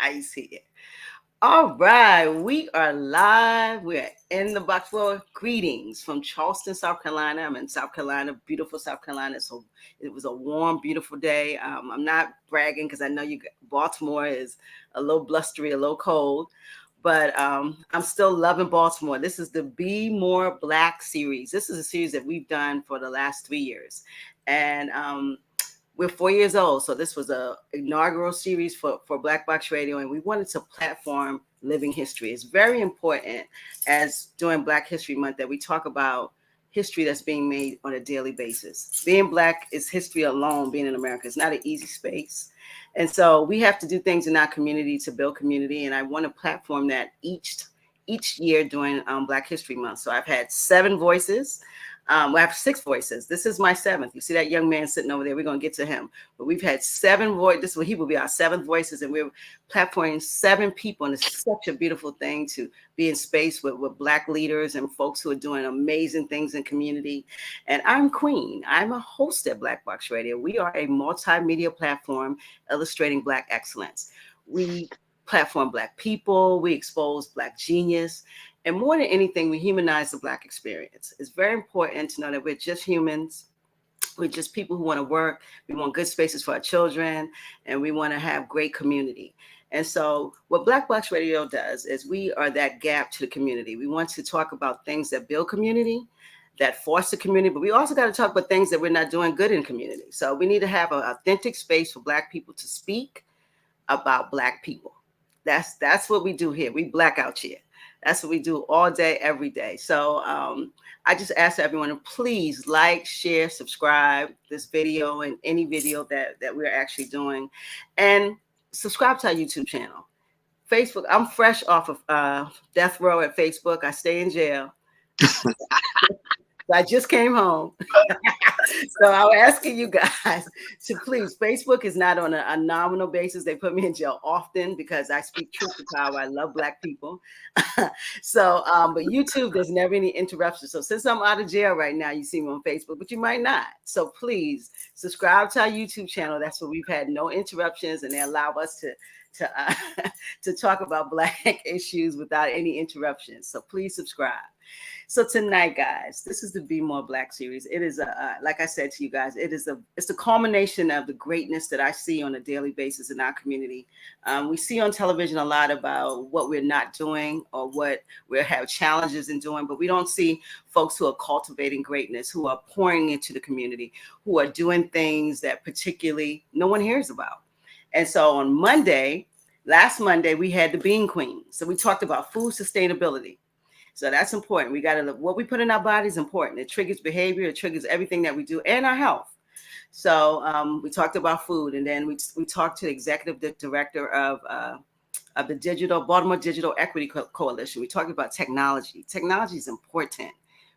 I see it. All right, we are live. We're in the box floor. Greetings from Charleston, South Carolina. I'm in South Carolina, beautiful South Carolina. So it was a warm, beautiful day. I'm not bragging because I know Baltimore is a little blustery, a little cold, but I'm still loving Baltimore. This is the BMore BLaK Series. This is a series that we've done for the last 3 years, and we're 4 years old, so this was a inaugural series for Black Box Radio, and we wanted to platform living history. It's very important, as during Black History Month, that we talk about history that's being made on a daily basis. Being Black is history alone. Being in America is not an easy space, and so we have to do things in our community to build community. And I want to platform that each year during Black History Month. So I've had 7 voices. I have 6 voices. This is my 7th. You see that young man sitting over there? We're going to get to him. But we've had 7 voices. He will be our 7th voices, and we're platforming 7 people. And it's such a beautiful thing to be in space with Black leaders and folks who are doing amazing things in community. And I'm Queen. I'm a host at Black Box Radio. We are a multimedia platform illustrating Black excellence. We platform Black people. We expose Black genius. And more than anything, we humanize the Black experience. It's very important to know that we're just humans. We're just people who want to work. We want good spaces for our children, and we want to have great community. And so what Black Box Radio does is we are that gap to the community. We want to talk about things that build community, that foster community, but we also got to talk about things that we're not doing good in community. So we need to have an authentic space for Black people to speak about Black people. That's what we do here. We Black out here. That's what we do all day, every day. So I just ask everyone to please like, share, subscribe this video and any video that we're actually doing. And subscribe to our YouTube channel. Facebook, I'm fresh off of death row at Facebook. I stay in jail. I just came home. So I'm asking you guys to please, Facebook is not on a nominal basis. They put me in jail often because I speak truth to power. I love Black people. So, but YouTube, there's never any interruption. So since I'm out of jail right now, you see me on Facebook, but you might not. So please subscribe to our YouTube channel. That's where we've had no interruptions, and they allow us to talk about Black issues without any interruptions. So please subscribe. So tonight, guys, this is the BMore BLaK Series. It is like I said to you guys, it's the culmination of the greatness that I see on a daily basis in our community. We see on television a lot about what we're not doing or what we have challenges in doing, but we don't see folks who are cultivating greatness, who are pouring into the community, who are doing things that particularly no one hears about. And so on last Monday, we had the Bean Queen. So we talked about food sustainability. So that's important. We got to look, what we put in our body is important. It triggers behavior. It triggers everything that we do and our health. So we talked about food, and then we talked to the executive director of the Baltimore Digital Equity Coalition. We talked about technology. Technology is important.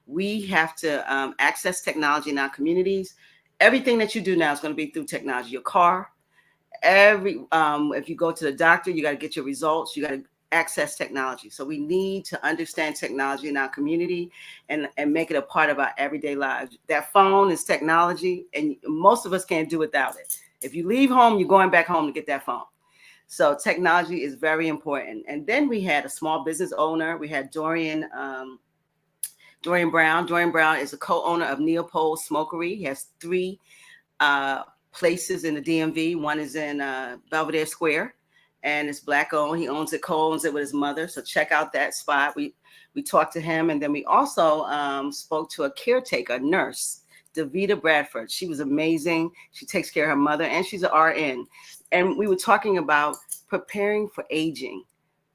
We have to access technology in our communities. Everything that you do now is going to be through technology. Your car, if you go to the doctor, you got to get your results. You got to access technology. So we need to understand technology in our community and make it a part of our everyday lives. That phone is technology, and most of us can't do without it. If you leave home, you're going back home to get that phone. So technology is very important. And then we had a small business owner. We had Dorian Brown. Dorian Brown is a co-owner of Neopole Smokery. He has 3 places in the DMV. One is in Belvedere Square, and it's Black owned. He owns it, co-owns it with his mother. So check out that spot. We talked to him, and then we also spoke to a caretaker, a nurse, Davita Bradford. She was amazing. She takes care of her mother, and she's an RN. And we were talking about preparing for aging.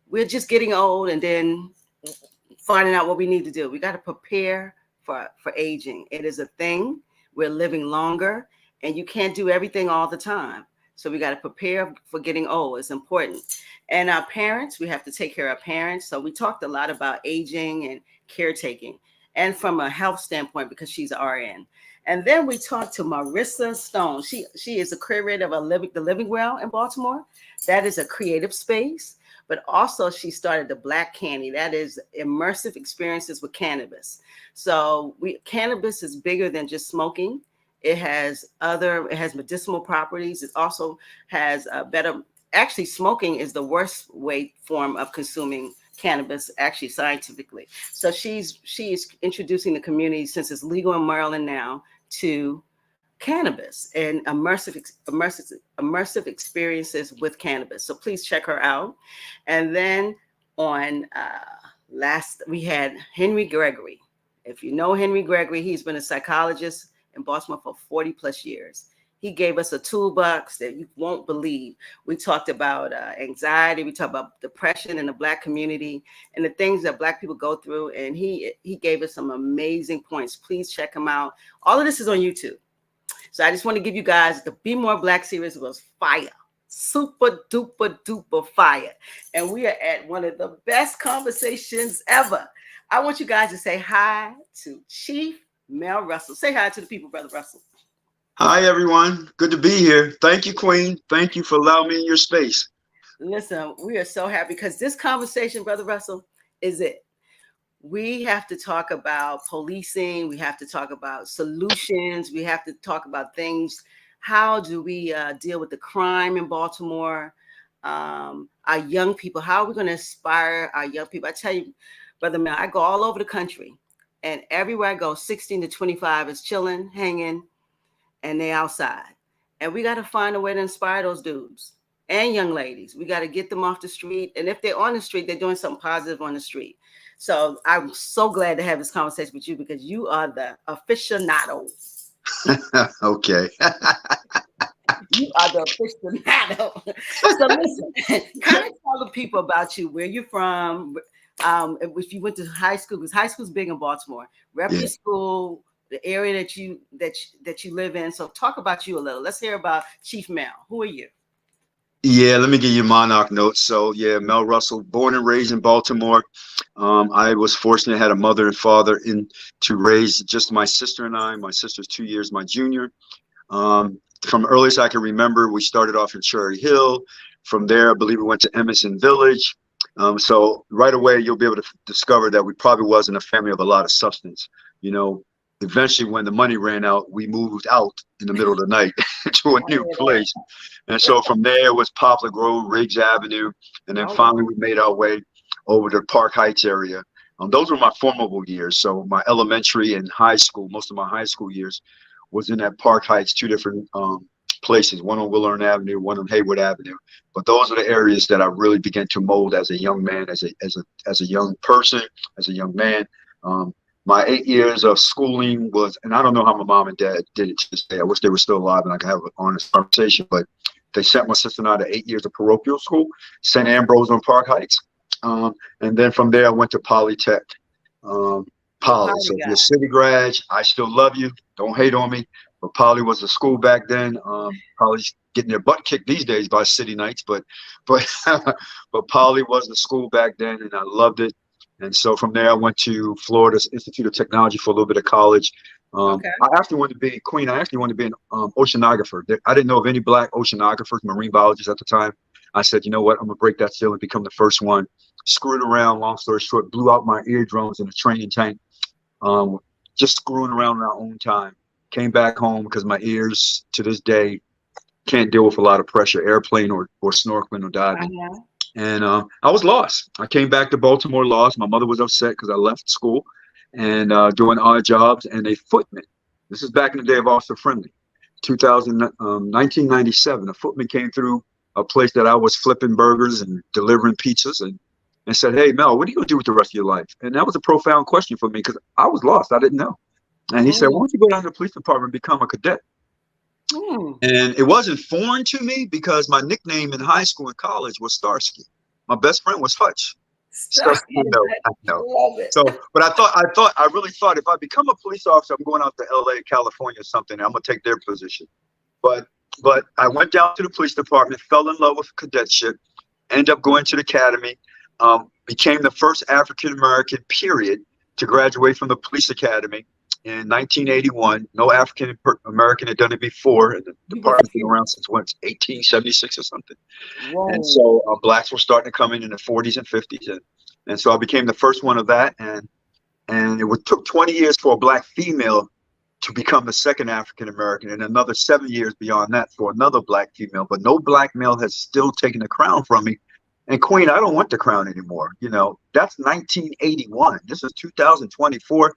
We're just getting old and then finding out what we need to do. We got to prepare for aging. It is a thing. We're living longer, and you can't do everything all the time. So we got to prepare for getting old. It's important. And our parents, we have to take care of our parents. So we talked a lot about aging and caretaking, and from a health standpoint, because she's an RN. And then we talked to Marissa Stone. She is a curator of the Living Well in Baltimore. That is a creative space. But also she started the Black Candy. That is immersive experiences with cannabis. So cannabis is bigger than just smoking. It has medicinal properties. It also has better actually smoking is the worst way form of consuming cannabis, actually scientifically. So she's introducing the community, since it's legal in Maryland now, to cannabis and immersive experiences with cannabis. So please check her out. And then on last, we had Henry Gregory. If you know Henry Gregory, he's been a psychologist in Baltimore for 40 plus years. He gave us a toolbox that you won't believe. We talked about anxiety, we talked about depression in the Black community and the things that Black people go through. And he gave us some amazing points. Please check him out. All of this is on YouTube. So I just want to give you guys, the BMore BLaK Series was fire. Super duper duper fire. And we are at one of the best conversations ever. I want you guys to say hi to Chief Mel Russell. Say hi to the people, Brother Russell. Hi, everyone. Good to be here. Thank you, Queen. Thank you for allowing me in your space. Listen, we are so happy because this conversation, Brother Russell, is it. We have to talk about policing. We have to talk about solutions. We have to talk about things. How do we deal with the crime in Baltimore? Our young people, how are we going to inspire our young people? I tell you, Brother Mel, I go all over the country, and everywhere I go, 16 to 25 is chilling, hanging, and they outside. And we got to find a way to inspire those dudes and young ladies. We got to get them off the street. And if they're on the street, they're doing something positive on the street. So I'm so glad to have this conversation with you because you are the aficionado. Okay. You are the aficionado. So listen, kind of tell the people about you, where you're from, if you went to high school, because high school's big in Baltimore. Rep your school, the area that you live in. So talk about you a little. Let's hear about Chief Mel. Who are you? Yeah, let me give you Monarch notes. So yeah, Mel Russell, born and raised in Baltimore. I was fortunate, had a mother and father to raise just my sister and I. My sister's 2 years my junior. From earliest I can remember, we started off in Cherry Hill. From there, I believe we went to Emerson Village. So right away, you'll be able to discover that we probably wasn't a family of a lot of substance. You know, eventually when the money ran out, we moved out in the middle of the night to a new place. And so from there it was Poplar Grove, Riggs Avenue, and then finally we made our way over to Park Heights area. Those were my formable years. So my elementary and high school, most of my high school years was in that Park Heights, two different places, one on Willard Avenue, one on Hayward Avenue. But those are the areas that I really began to mold as a young man, as a young person, as a young man. My 8 years of schooling was, and I don't know how my mom and dad did it to this day. I wish they were still alive and I could have an honest conversation, but they sent my sister and I to 8 years of parochial school, St. Ambrose on Park Heights. And then from there, I went to Polytech. Poly. So if you're a city grad, I still love you. Don't hate on me. But Poly was a school back then. Poly's getting their butt kicked these days by City Knights, but but Poly was the school back then, and I loved it. And so from there, I went to Florida's Institute of Technology for a little bit of college. I actually wanted to be Queen. I actually wanted to be an oceanographer. I didn't know of any Black oceanographers, marine biologists at the time. I said, you know what? I'm gonna break that seal and become the first one. Screwed around. Long story short, blew out my eardrums in a training tank. Just screwing around in our own time. Came back home because my ears to this day can't deal with a lot of pressure, airplane or snorkeling or diving. And I was lost. I came back to Baltimore lost. My mother was upset because I left school and doing odd jobs. And a footman, this is back in the day of Officer Friendly, 1997, a footman came through a place that I was flipping burgers and delivering pizzas and said, hey, Mel, what are you going to do with the rest of your life? And that was a profound question for me because I was lost. I didn't know. And he said, why don't you go down to the police department and become a cadet? And it wasn't foreign to me because my nickname in high school and college was Starsky. My best friend was Hutch. I know. So, but I really thought if I become a police officer, I'm going out to LA, California or something. I'm going to take their position. But I went down to the police department, fell in love with cadetship, ended up going to the academy, became the first African-American period to graduate from the police academy. In 1981, no African American had done it before. And the department's been around since 1876 or something. Whoa. And so Blacks were starting to come in the 40s and 50s, and so I became the first one of that. And it took 20 years for a Black female to become the second African American, and another 7 years beyond that for another black female. But no black male has still taken the crown from me. And Queen, I don't want the crown anymore. You know, that's 1981. This is 2024.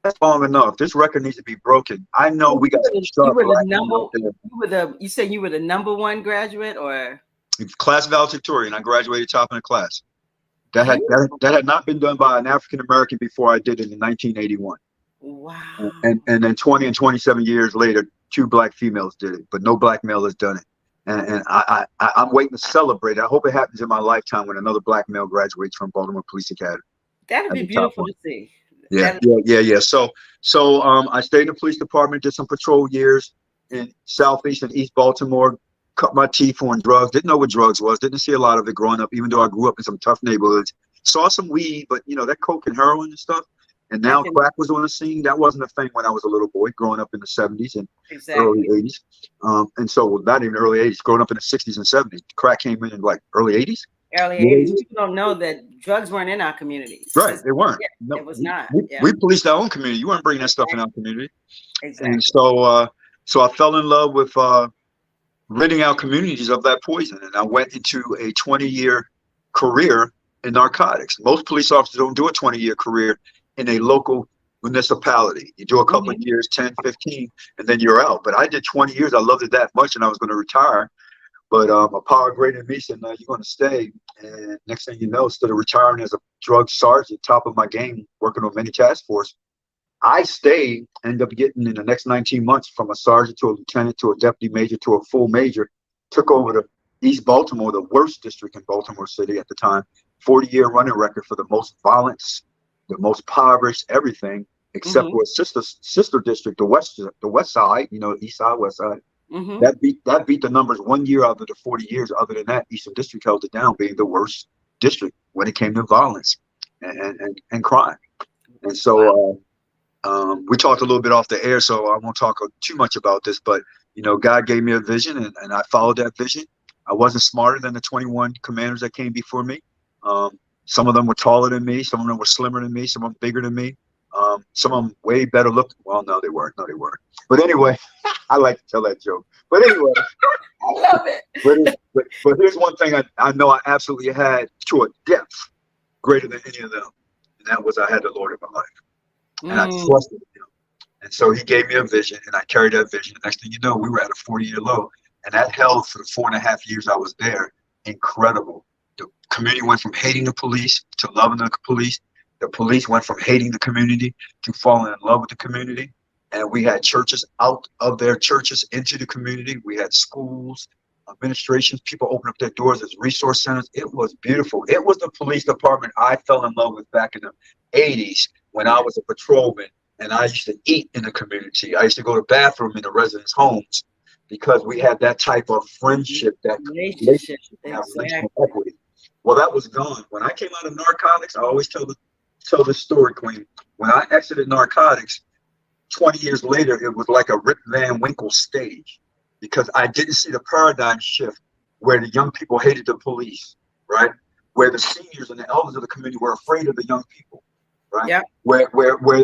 That's long enough. This record needs to be broken. I know we got some sharp black men out there. You said you were the #1 graduate, or class valedictorian. I graduated top in the class. That had not been done by an African American before I did it in 1981. Wow. And then 20 and 27 years later, 2 black females did it, but no black male has done it. And I'm waiting to celebrate. I hope it happens in my lifetime when another black male graduates from Baltimore Police Academy. That'd be beautiful to see. Yeah. So I stayed in the police department, did some patrol years in Southeast and East Baltimore, cut my teeth on drugs, didn't know what drugs was, didn't see a lot of it growing up, even though I grew up in some tough neighborhoods. Saw some weed, but you know, that coke and heroin and stuff. And now crack was on the scene. That wasn't a thing when I was a little boy growing up in the 70s and early 80s. And so not even early 80s, growing up in the 60s and 70s. Crack came in like early 80s. Early 80s. People don't know that drugs weren't in our communities. Right, they weren't. Yeah, no, it was not. We policed our own community. You weren't bringing that stuff in our community. Exactly. And so I fell in love with ridding our communities of that poison. And I went into a 20-year career in narcotics. Most police officers don't do a 20-year career in a local municipality. You do a couple of years, 10, 15, and then you're out. But I did 20 years. I loved it that much, and I was going to retire. But a power greater than me said, no, you're going to stay. And next thing you know, instead of retiring as a drug sergeant, top of my game, working on many task force, I stayed, ended up getting in the next 19 months from a sergeant to a lieutenant to a deputy major to a full major, took over the East Baltimore, the worst district in Baltimore City at the time, 40-year running record for the most violence, the most impoverished, everything, except for a sister district, the west side, you know, east side, west side. That beat the numbers 1 year out of the 40 years. Other than that, Eastern District held it down, being the worst district when it came to violence and crime. And so we talked a little bit off the air, so I won't talk too much about this, but you know, God gave me a vision, and I followed that vision. I wasn't smarter than the 21 commanders that came before me. Some of them were taller than me, some of them were slimmer than me, some of them bigger than me, some of them way better looking. Well, no, they weren't. But anyway, I like to tell that joke. But anyway, I love it. But here's one thing I know I absolutely had to a depth greater than any of them, and that was I had the Lord in my life. And I trusted him. And so he gave me a vision, and I carried that vision. The next thing you know, we were at a 40-year low, and that held for the 4.5 years I was there. Incredible. The community went from hating the police to loving the police. The police went from hating the community to falling in love with the community. And we had churches out of their churches into the community. We had schools, administrations, people opened up their doors as resource centers. It was beautiful. It was the police department I fell in love with back in the 80s when I was a patrolman, and I used to eat in the community. I used to go to the bathroom in the residents' homes because we had that type of friendship, that relationship, relational equity. Well, that was gone. When I came out of narcotics, I always tell the story, Queen. When I exited narcotics, 20 years later, it was like a Rip Van Winkle stage because I didn't see the paradigm shift where the young people hated the police, right? Where the seniors and the elders of the community were afraid of the young people, right? Yeah. Where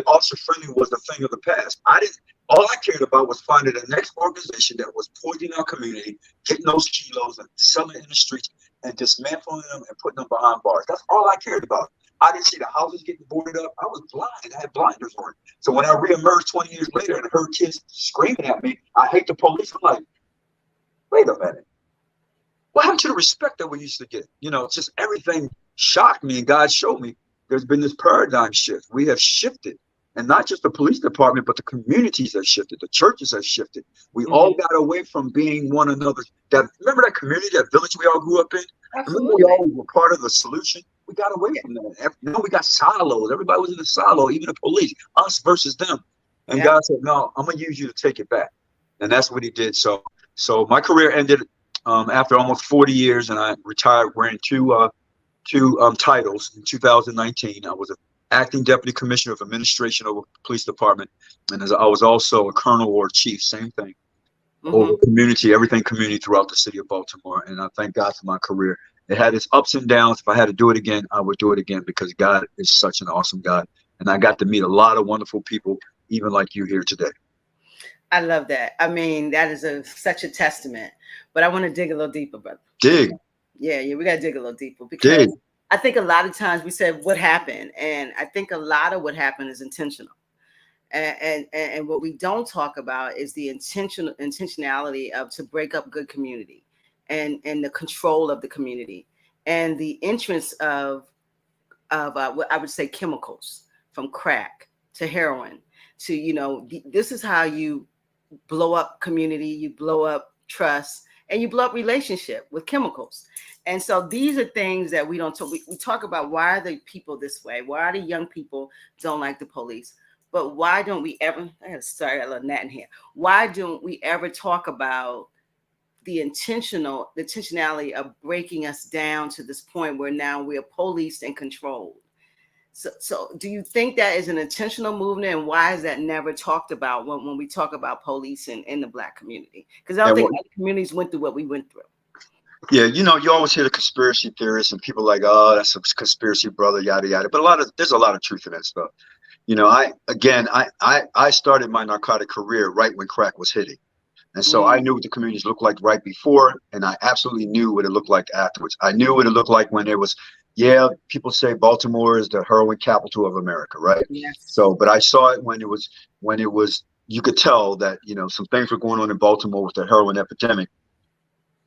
officer friendly was the thing of the past. All I cared about was finding the next organization that was poisoning our community, getting those kilos and selling it in the streets and dismantling them and putting them behind bars. That's all I cared about. I didn't see the houses getting boarded up. I was blind. I had blinders on. So when I reemerged 20 years later and heard kids screaming at me, I hate the police, I'm like, wait a minute. What happened to the respect that we used to get? You know, just everything shocked me, and God showed me there's been this paradigm shift. We have shifted. And not just the police department, but the communities have shifted. The churches have shifted. We all got away from being one another. Remember that community, that village we all grew up in? Remember we all were part of the solution? We got away from that. Now we got silos. Everybody was in a silo, even the police, us versus them. And God said, no, I'm going to use you to take it back. And that's what he did. So my career ended after almost 40 years, and I retired wearing two titles in 2019. I was an acting deputy commissioner of administration of a police department, and I was also a colonel or chief, same thing, over community, everything community throughout the city of Baltimore. And I thank God for my career. It had its ups and downs. If I had to do it again, I would do it again because God is such an awesome God. And I got to meet a lot of wonderful people, even like you here today. I love that. I mean, that is such a testament. But I want to dig a little deeper, brother. Dig, Yeah, yeah, we got to dig a little deeper because dig. I think a lot of times we said what happened, and I think a lot of what happened is intentional. And what we don't talk about is the intentionality of to break up good community, and the control of the community, and the entrance of what I would say chemicals, from crack to heroin to, this is how you blow up community, you blow up trust, and you blow up relationship with chemicals. And so these are things that we don't talk. We talk about why are the people this way? Why are the young people don't like the police? But why don't we ever? Sorry, I got a little gnat in here. Why don't we ever talk about the intentionality of breaking us down to this point where now we are policed and controlled? So do you think that is an intentional movement, and why is that never talked about when we talk about policing in the Black community? Because I don't think other communities went through what we went through. Yeah, you always hear the conspiracy theorists and people like, oh, that's a conspiracy, brother, yada yada. But there's a lot of truth in that stuff. I started my narcotic career right when crack was hitting. And so I knew what the communities looked like right before, and I absolutely knew what it looked like afterwards. I knew what it looked like when there was, people say Baltimore is the heroin capital of America, right? Yes. So, but I saw it when it was, you could tell that, some things were going on in Baltimore with the heroin epidemic,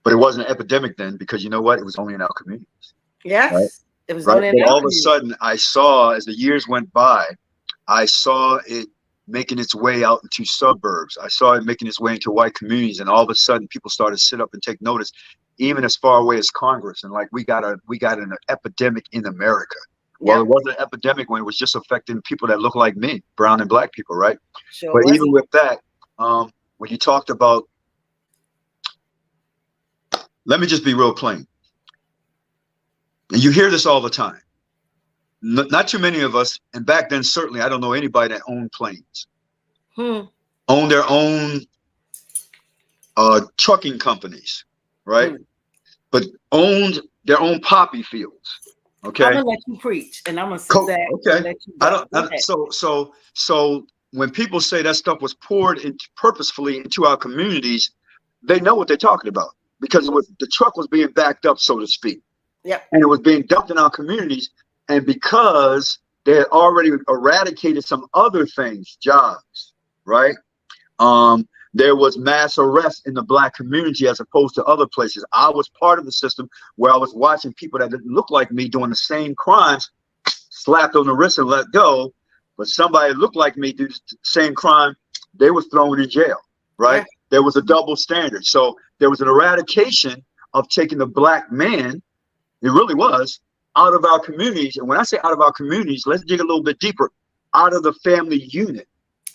but it wasn't an epidemic then because you know what? It was only in our communities. Yes, right? It was Right. only in But our all of a community. sudden, I saw as the years went by, I saw it making its way out into suburbs. I saw it making its way into white communities, and all of a sudden people started to sit up and take notice, even as far away as Congress. And like we got an epidemic in America. Well, Yep. it wasn't an epidemic when it was just affecting people that look like me, brown and Black people, right? Sure But wasn't. even with that, when you talked about, let me just be real plain. And you hear this all the time. Not too many of us, and back then certainly I don't know anybody that owned planes, owned their own trucking companies, right? But owned their own poppy fields. Okay. I'm gonna let you preach, and I'm gonna sit back and let you go. So when people say that stuff was poured purposefully into our communities, they know what they're talking about because the truck was being backed up, so to speak. Yep. And it was being dumped in our communities. And because they had already eradicated some other things, jobs, right? There was mass arrest in the Black community as opposed to other places. I was part of the system where I was watching people that didn't look like me doing the same crimes, slapped on the wrist and let go. But somebody that looked like me do the same crime, they was thrown in jail, right? Yeah. There was a double standard. So there was an eradication of taking the Black man, it really was, out of our communities. And when I say out of our communities, let's dig a little bit deeper, out of the family unit.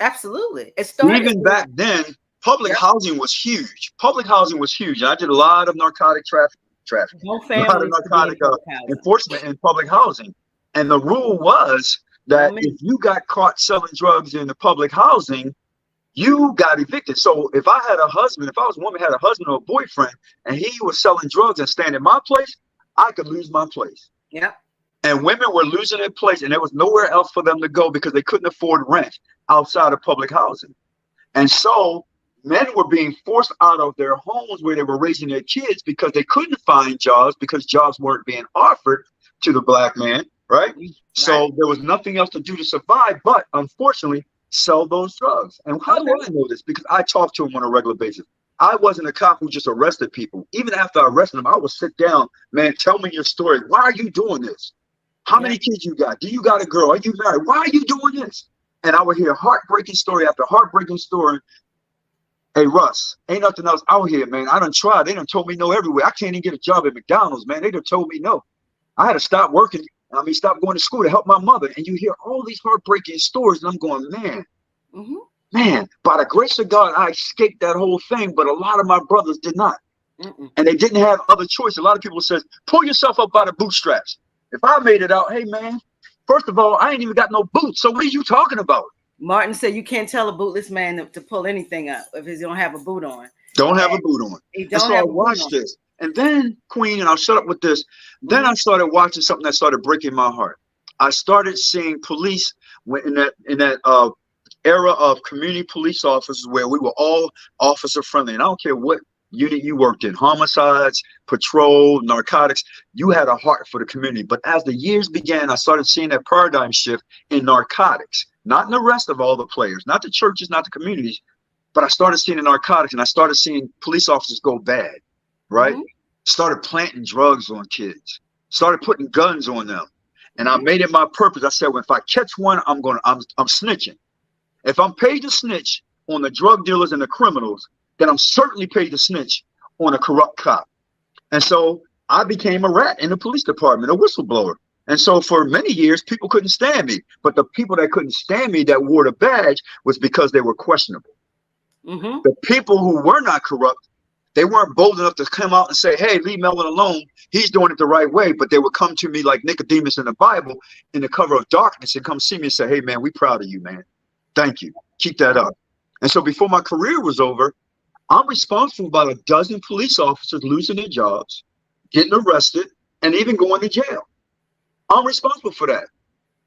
Absolutely. It started even back then. Public housing was huge. Public housing was huge. And I did a lot of narcotic trafficking, a lot of narcotic enforcement in public housing. And the rule was that if you got caught selling drugs in the public housing, you got evicted. So if I had a husband, if I was a woman, had a husband or a boyfriend, and he was selling drugs and staying in my place, I could lose my place. Yeah. And women were losing their place, and there was nowhere else for them to go because they couldn't afford rent outside of public housing. And so men were being forced out of their homes where they were raising their kids because they couldn't find jobs because jobs weren't being offered to the Black man, right? So there was nothing else to do to survive, but unfortunately, sell those drugs. And how do I know this? Because I talk to them on a regular basis. I wasn't a cop who just arrested people. Even after I arrested them, I would sit down, man, tell me your story. Why are you doing this? How many kids you got? Do you got a girl? Are you married? Why are you doing this? And I would hear heartbreaking story after heartbreaking story. Hey, Russ, ain't nothing else out here, man. I done tried. They done told me no everywhere. I can't even get a job at McDonald's, man. They done told me no. I had to stop working. Stop going to school to help my mother. And you hear all these heartbreaking stories, and I'm going, man, by the grace of God, I escaped that whole thing. But a lot of my brothers did not. And they didn't have other choice. A lot of people says, pull yourself up by the bootstraps. If I made it out, hey, man, first of all, I ain't even got no boots. So what are you talking about? Martin said you can't tell a bootless man to pull anything up if he don't have a boot on. Don't have a boot on. And so I watched this. And then, Queen, and I'll shut up with this. Then I started watching something that started breaking my heart. I started seeing police in that era of community police officers where we were all officer friendly. And I don't care what unit you worked in, homicides, patrol, narcotics, you had a heart for the community. But as the years began, I started seeing that paradigm shift in narcotics, not in the rest of all the players, not the churches, not the communities, but I started seeing the narcotics, and I started seeing police officers go bad, right? Mm-hmm. Started planting drugs on kids, started putting guns on them. And I Mm-hmm. made it my purpose. I said, well, if I catch one, I'm snitching. If I'm paid to snitch on the drug dealers and the criminals, then I'm certainly paid to snitch on a corrupt cop. And so I became a rat in the police department, a whistleblower. And so for many years, people couldn't stand me. But the people that couldn't stand me that wore the badge was because they were questionable. Mm-hmm. The people who were not corrupt, they weren't bold enough to come out and say, hey, leave Melvin alone. He's doing it the right way. But they would come to me like Nicodemus in the Bible in the cover of darkness and come see me and say, hey, man, we proud of you, man. Thank you. Keep that up. And so before my career was over, I'm responsible for about a dozen police officers losing their jobs, getting arrested, and even going to jail. I'm responsible for that.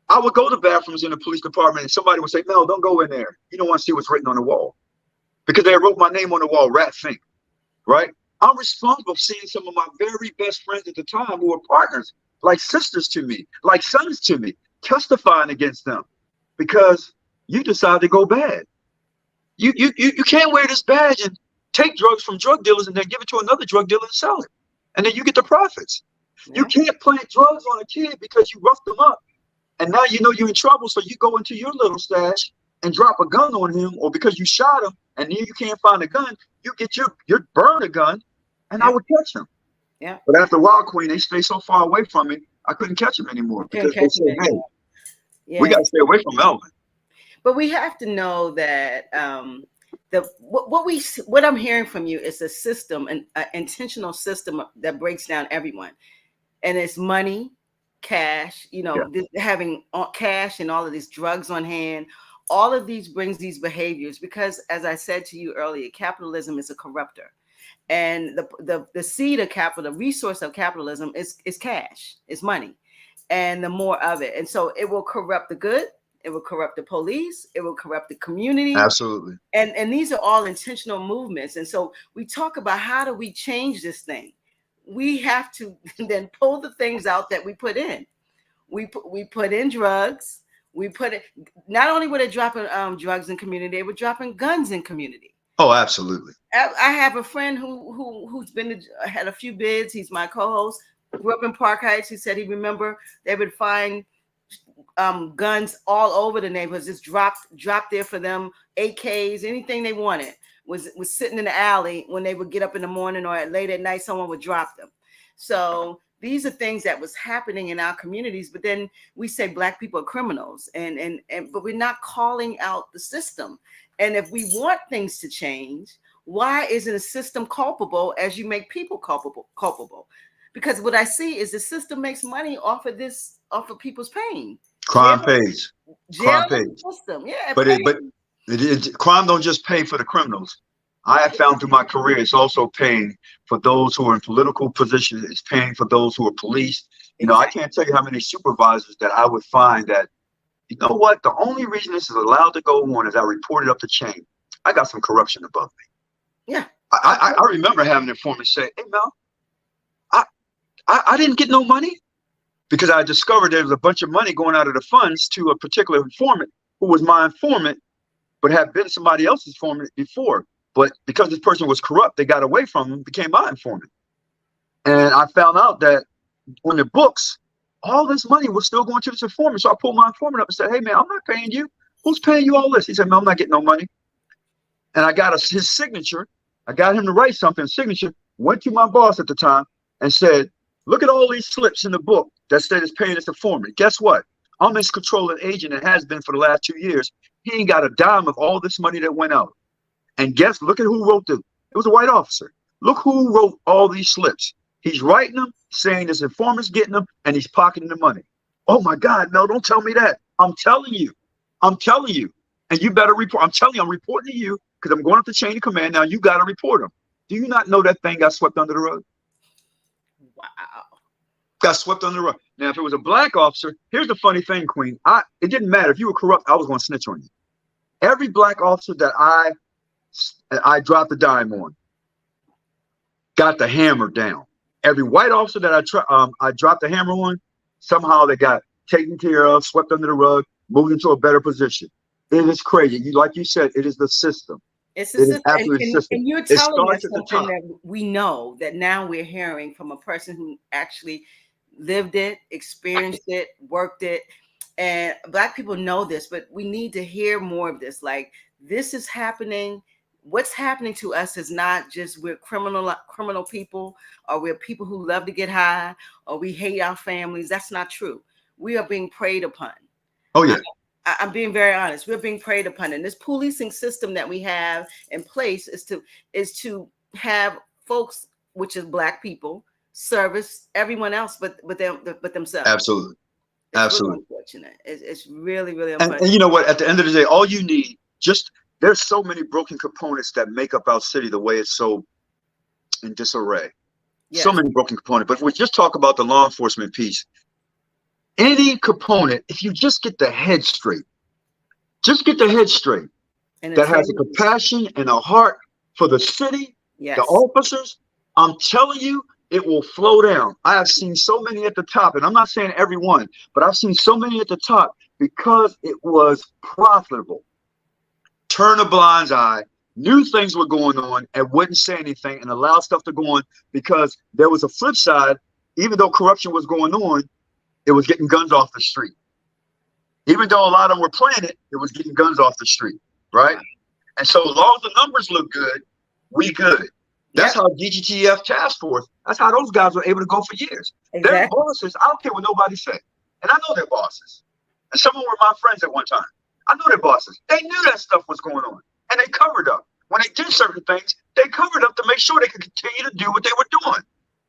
I would go to bathrooms in the police department and somebody would say, Mel, don't go in there. You don't want to see what's written on the wall. Because they wrote my name on the wall, Rat Fink, right? I'm responsible for seeing some of my very best friends at the time who were partners, like sisters to me, like sons to me, testifying against them because you decide to go bad. You can't wear this badge and take drugs from drug dealers and then give it to another drug dealer and sell it. And then you get the profits. Yeah. You can't plant drugs on a kid because you roughed them up. And now you know you're in trouble, so you go into your little stash and drop a gun on him, or because you shot him and then you can't find a gun, you get your burn a gun, and I would catch him. Yeah. But after a while, Queen, they stay so far away from me, I couldn't catch him anymore because they said, hey, we got to stay away from Melvin. But we have to know that what I'm hearing from you is a system, an intentional system that breaks down everyone, and it's money, cash. Having cash and all of these drugs on hand. All of these brings these behaviors because, as I said to you earlier, capitalism is a corrupter, and the seed of capital, the resource of capitalism is cash, is money, and the more of it, and so it will corrupt the good. It will corrupt the police. It will corrupt the community. Absolutely. And these are all intentional movements. And so we talk about how do we change this thing? We have to then pull the things out that we put in. We put in drugs. We put it. Not only were they dropping drugs in community, they were dropping guns in community. Oh, absolutely. I have a friend who's had a few bids. He's my co-host. Grew up in Park Heights. He said he remember they would find guns all over the neighborhoods, just dropped there for them, AKs, anything they wanted was sitting in the alley when they would get up in the morning or late at night, someone would drop them. So these are things that was happening in our communities, but then we say Black people are criminals but we're not calling out the system. And if we want things to change, why isn't a system culpable as you make people culpable? Because what I see is the system makes money off of people's pain. Crime pays. Crime pays. System. Yeah, but crime don't just pay for the criminals. I have found through my career, it's also paying for those who are in political positions. It's paying for those who are police. I can't tell you how many supervisors that I would find that, you know what, the only reason this is allowed to go on is I reported up the chain. I got some corruption above me. Yeah. I remember having an informant say, hey, Mel, I didn't get no money. Because I discovered there was a bunch of money going out of the funds to a particular informant who was my informant, but had been somebody else's informant before. But because this person was corrupt, they got away from him, became my informant. And I found out that on the books, all this money was still going to this informant. So I pulled my informant up and said, hey, man, I'm not paying you. Who's paying you all this? He said, man, I'm not getting no money. And I got his signature. I got him to write something, signature, went to my boss at the time and said, look at all these slips in the book that said it's paying this informant. Guess what? I'm his controlling agent and has been for the last 2 years. He ain't got a dime of all this money that went out. And look at who wrote it was a white officer. Look who wrote all these slips. He's writing them, saying this informant's getting them, and he's pocketing the money. Oh my God, no, don't tell me that. I'm telling you. And you better report. I'm telling you, I'm reporting to you because I'm going up the chain of command. Now you got to report them. Do you not know that thing got swept under the rug? Wow. Got swept under the rug. Now, if it was a Black officer, here's the funny thing, Queen. It didn't matter. If you were corrupt, I was going to snitch on you. Every black officer that I dropped a dime on got the hammer down. Every white officer that I dropped the hammer on, somehow they got taken care of, swept under the rug, moved into a better position. It is crazy. Like you said, it is the system. It's a It is system, absolutely the system. and you're It telling starts us at the something top. that we know that now we're hearing from a person who actually lived it, experienced it, worked it, and Black people know this, but we need to hear more of this. Like, this is happening. What's happening to us is not just we're criminal people, or we're people who love to get high, or we hate our families. That's not true. We are being preyed upon. Oh yeah, I'm being very honest. We're being preyed upon, and this policing system that we have in place is to have folks, which is Black people, service everyone else, but themselves. absolutely, It's really absolutely. unfortunate. It's really really And unfortunate. you know what? At the end of the day, all you need there's so many broken components that make up our city the way it's so in disarray. So Yes, many broken components. But if we just talk about the law enforcement piece, any component, if you just get the head straight, just get the head straight, and that has a integrity. compassion and a heart for the city, the Yes, officers, I'm telling you, it will flow down. I have seen so many at the top, and I'm not saying every one, but I've seen so many at the top because it was profitable. Turn a blind eye, knew things were going on, and wouldn't say anything and allow stuff to go on because there was a flip side. Even though corruption was going on, it was getting guns off the street. Even though a lot of them were playing it, it was getting guns off the street, right? wow. And so as long as the numbers look good, we good. That's Yep, how DGTF task force, that's how those guys were able to go for years. Their exactly. bosses, I don't care what nobody said. And I know their bosses. And some of them were my friends at one time. I know their bosses. They knew that stuff was going on. And they covered up. When they did certain things, they covered up to make sure they could continue to do what they were doing.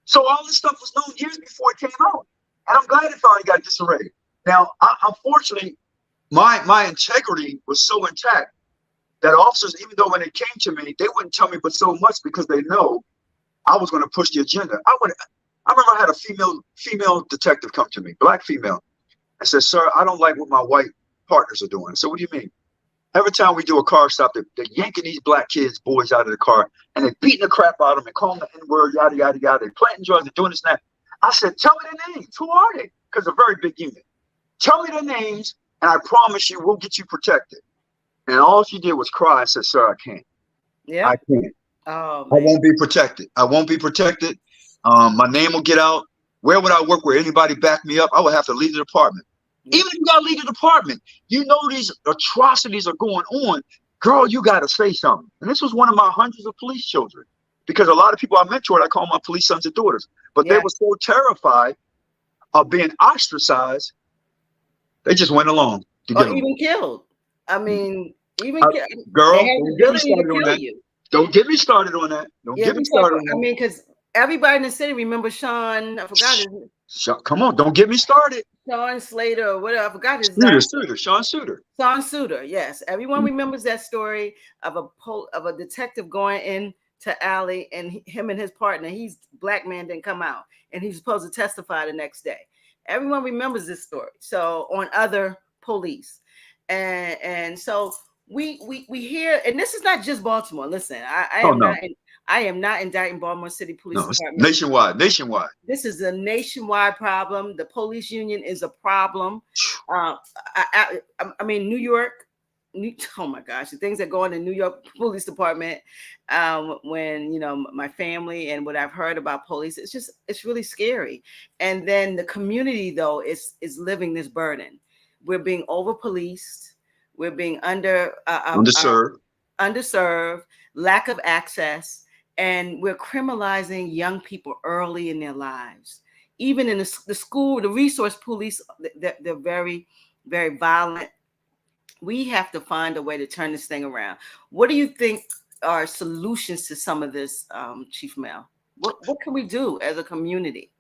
So all this stuff was known years before it came out. And I'm glad it finally got disarrayed. Now, unfortunately, my integrity was so intact that officers, even though when they came to me, they wouldn't tell me but so much because they know I was going to push the agenda. I remember I had a female detective come to me, Black female, and said, "Sir, I don't like what my white partners are doing." So what do you mean? Every time we do a car stop, they're yanking these Black kids, boys out of the car, and they're beating the crap out of them and calling the N-word, yada, yada, yada. They're planting drugs, they're doing this and that. I said, "Tell me their names. Who are they?" Because it's a very big unit. "Tell me their names, and I promise you we'll get you protected." And all she did was cry and said, "Sir, I can't. Yeah. I can't. Oh I man. won't be protected. I won't be protected. My name will get out. Where would I work where anybody back me up? I would have to leave the department." Even if you gotta leave the department, you know these atrocities are going on. Girl, you gotta say something. And this was one of my hundreds of police children. Because a lot of people I mentored, I call my police sons and daughters. But they Yeah. were so terrified of being ostracized, they just went along to Or get along. even killed. I mean, even Uh, they Girl, had the don't get me ability to started on kill that. you. Don't get me started on that. Don't Yeah, get me started on I that. mean, because everybody in the city remembers Sean. I forgot his Come on, don't get me started. Sean Slater or whatever. I forgot his Suter, last. Suter, Sean Suter. Sean Suter. Yes, everyone remembers that story of a detective going in to Alley and him and his partner. He's Black man didn't come out, and he's supposed to testify the next day. Everyone remembers this story. So on other police, and so we hear, and this is not just Baltimore. Listen, Oh no, I am not indicting Baltimore City Police no, it's Department. nationwide, nationwide. This is a nationwide problem. The police union is a problem. I mean, New York. Oh my gosh, the things that go on in New York Police Department. When my family and what I've heard about police, it's really scary. And then the community though is living this burden. We're being over policed. We're being Underserved. underserved, lack of access, and we're criminalizing young people early in their lives. Even in the school, the resource police, they're very, very violent. We have to find a way to turn this thing around. What do you think are solutions to some of this, Chief Mel? What can we do as a community?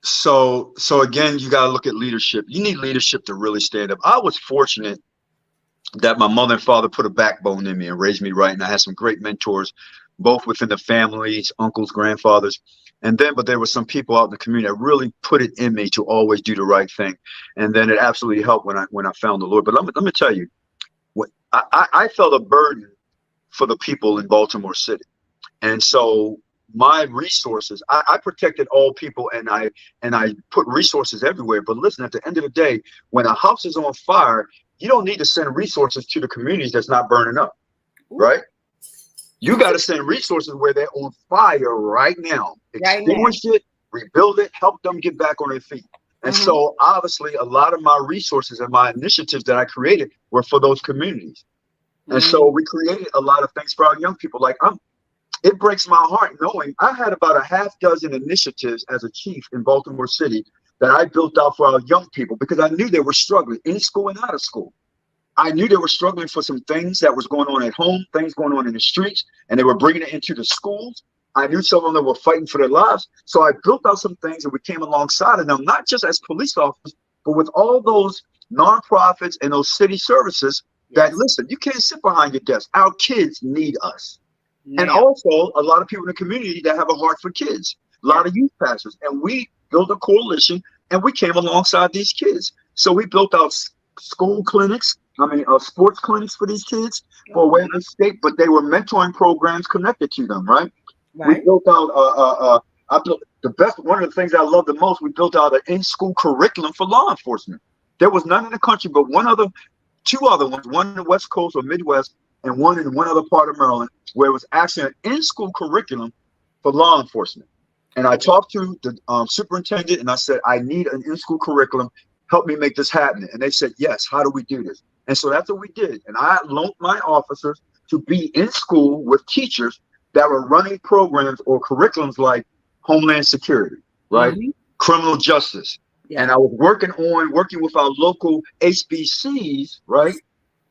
So again, you gotta look at leadership. You need leadership to really stand up. I was fortunate that my mother and father put a backbone in me and raised me right. And I had some great mentors, both within the families, uncles, grandfathers. But there were some people out in the community that really put it in me to always do the right thing. And then it absolutely helped when I found the Lord. But let me tell you, I felt a burden for the people in Baltimore City. And so my resources, I protected all people, and I put resources everywhere. But listen, at the end of the day, when a house is on fire, you don't need to send resources to the communities that's not burning up, Ooh, right? You got to send resources where they're on fire right now. right now. Extinguish it, rebuild it, help them get back on their feet. And Mm-hmm. so obviously a lot of my resources and my initiatives that I created were for those communities. And so Mm. we created a lot of things for our young people. Like it breaks my heart knowing I had about a half dozen initiatives as a chief in Baltimore City that I built out for our young people because I knew they were struggling in school and out of school. I knew they were struggling for some things that was going on at home, things going on in the streets, and they were bringing it into the schools. I knew some of them were fighting for their lives. So I built out some things and we came alongside of them, not just as police officers, but with all those nonprofits and those city services that, Yes. listen, you can't sit behind your desk. Our kids need us. And Now. also a lot of people in the community that have a heart for kids, a Yeah. lot of youth pastors. And we built a coalition and we came alongside these kids. So we built out school clinics, sports clinics for these kids for Oh, where they escape, but they were mentoring programs connected to them, right? We right. built out, I built the best, one of the things I love the most, we built out an in-school curriculum for law enforcement. There was none in the country, but two other ones, one in the West Coast or Midwest, and one in one other part of Maryland, where it was actually an in-school curriculum for law enforcement. And I talked to the superintendent and I said, I need an in-school curriculum. Help me make this happen. And they said, yes, how do we do this? And so that's what we did. And I loaned my officers to be in school with teachers that were running programs or curriculums like Homeland Security, right? Mm-hmm. Criminal justice. And Yeah. I was working with our local HBCs, right?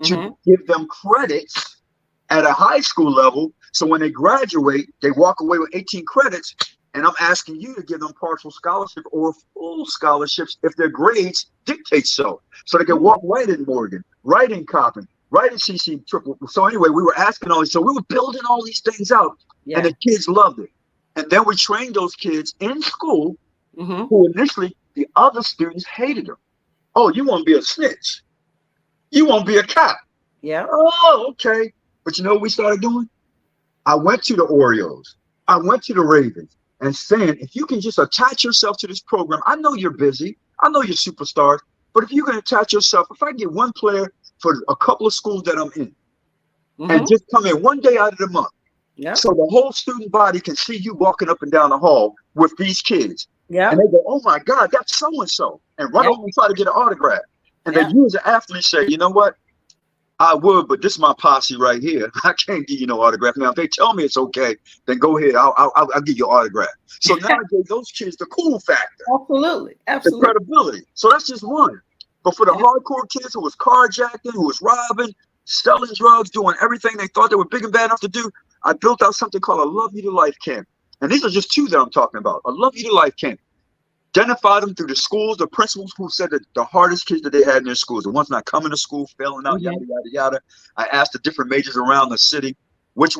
To Mm-hmm. give them credits at a high school level. So when they graduate, they walk away with 18 credits. And I'm asking you to give them partial scholarship or full scholarships if their grades dictate so. So they can walk right in Morgan, right in Coppin, right in CC Triple. So anyway, we were asking all these. So we were building all these things out, and Yeah. the kids loved it. And then we trained those kids in school Mm-hmm. who initially the other students hated them. Oh, you want to be a snitch? You want to be a cop? Yeah. Oh, okay. But you know what we started doing? I went to the Oreos. I went to the Ravens and saying, if you can just attach yourself to this program, I know you're busy. I know you're superstars. But if you can attach yourself, if I get one player for a couple of schools that I'm in and Mm-hmm. just come in one day out of the month, Yep. so the whole student body can see you walking up and down the hall with these kids. And Yep. they go, oh my God, that's so-and-so. And run Yep. over and try to get an autograph. And then Yep. you as an athlete say, you know what? I would, but this is my posse right here. I can't give you no autograph. Now, if they tell me it's okay, then go ahead. I'll give you an autograph. So now I gave those kids the cool factor, Absolutely. the Absolutely. credibility. So that's just one. But for the Yeah. hardcore kids who was carjacking, who was robbing, selling drugs, doing everything they thought they were big and bad enough to do, I built out something called a Love You to Life camp. And these are just two that I'm talking about. A Love You to Life camp. Identify them through the schools, the principals who said that the hardest kids that they had in their schools, the ones not coming to school, failing out, yada, Mm-hmm. yada, yada. I asked the different majors around the city, which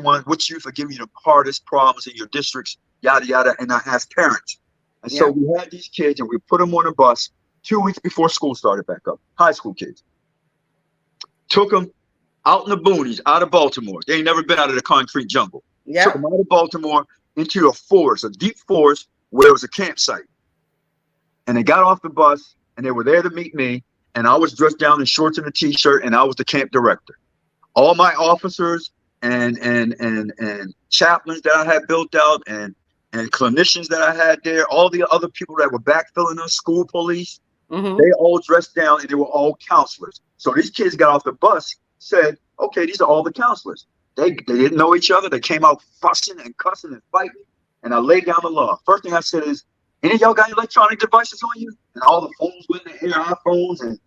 youth are giving you the hardest problems in your districts, yada, yada. And I asked parents. And so Yeah. we had these kids and we put them on a bus 2 weeks before school started back up, high school kids. Took them out in the boonies, out of Baltimore. They ain't never been out of the concrete jungle. Took Yep. them out of Baltimore into a forest, a deep forest where it was a campsite. And they got off the bus and they were there to meet me. And I was dressed down in shorts and a t-shirt and I was the camp director. All my officers and chaplains that I had built out and clinicians that I had there, all the other people that were backfilling us, school police, Mm-hmm. they all dressed down and they were all counselors. So these kids got off the bus, said, okay, these are all the counselors. They didn't know each other. They came out fussing and cussing and fighting. And I laid down the law. First thing I said is, any of y'all got electronic devices on you? And all the phones went in the air, iPhones and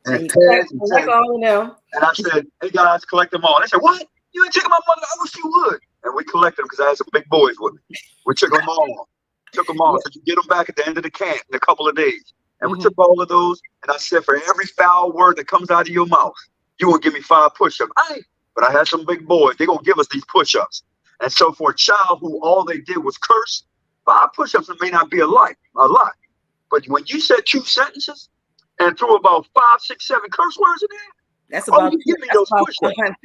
And you pads. collect all of them. And I said, hey guys, collect them all. They said, what? You ain't taking my money? I wish you would. And we collected them because I had some big boys with me. We took them all. Took them all. Yeah. So you get them back at the end of the camp in a couple of days. And we Mhm. took all of those. And I said, for every foul word that comes out of your mouth, you will give me 5 push-ups. But I had some big boys. They're going to give us these push-ups. And so for a child who all they did was curse, 5 push-ups may not be a lot. But when you said 2 sentences and threw about 5, 6, 7 curse words in there, That's Oh, about you give me that's those about push-ups. sometimes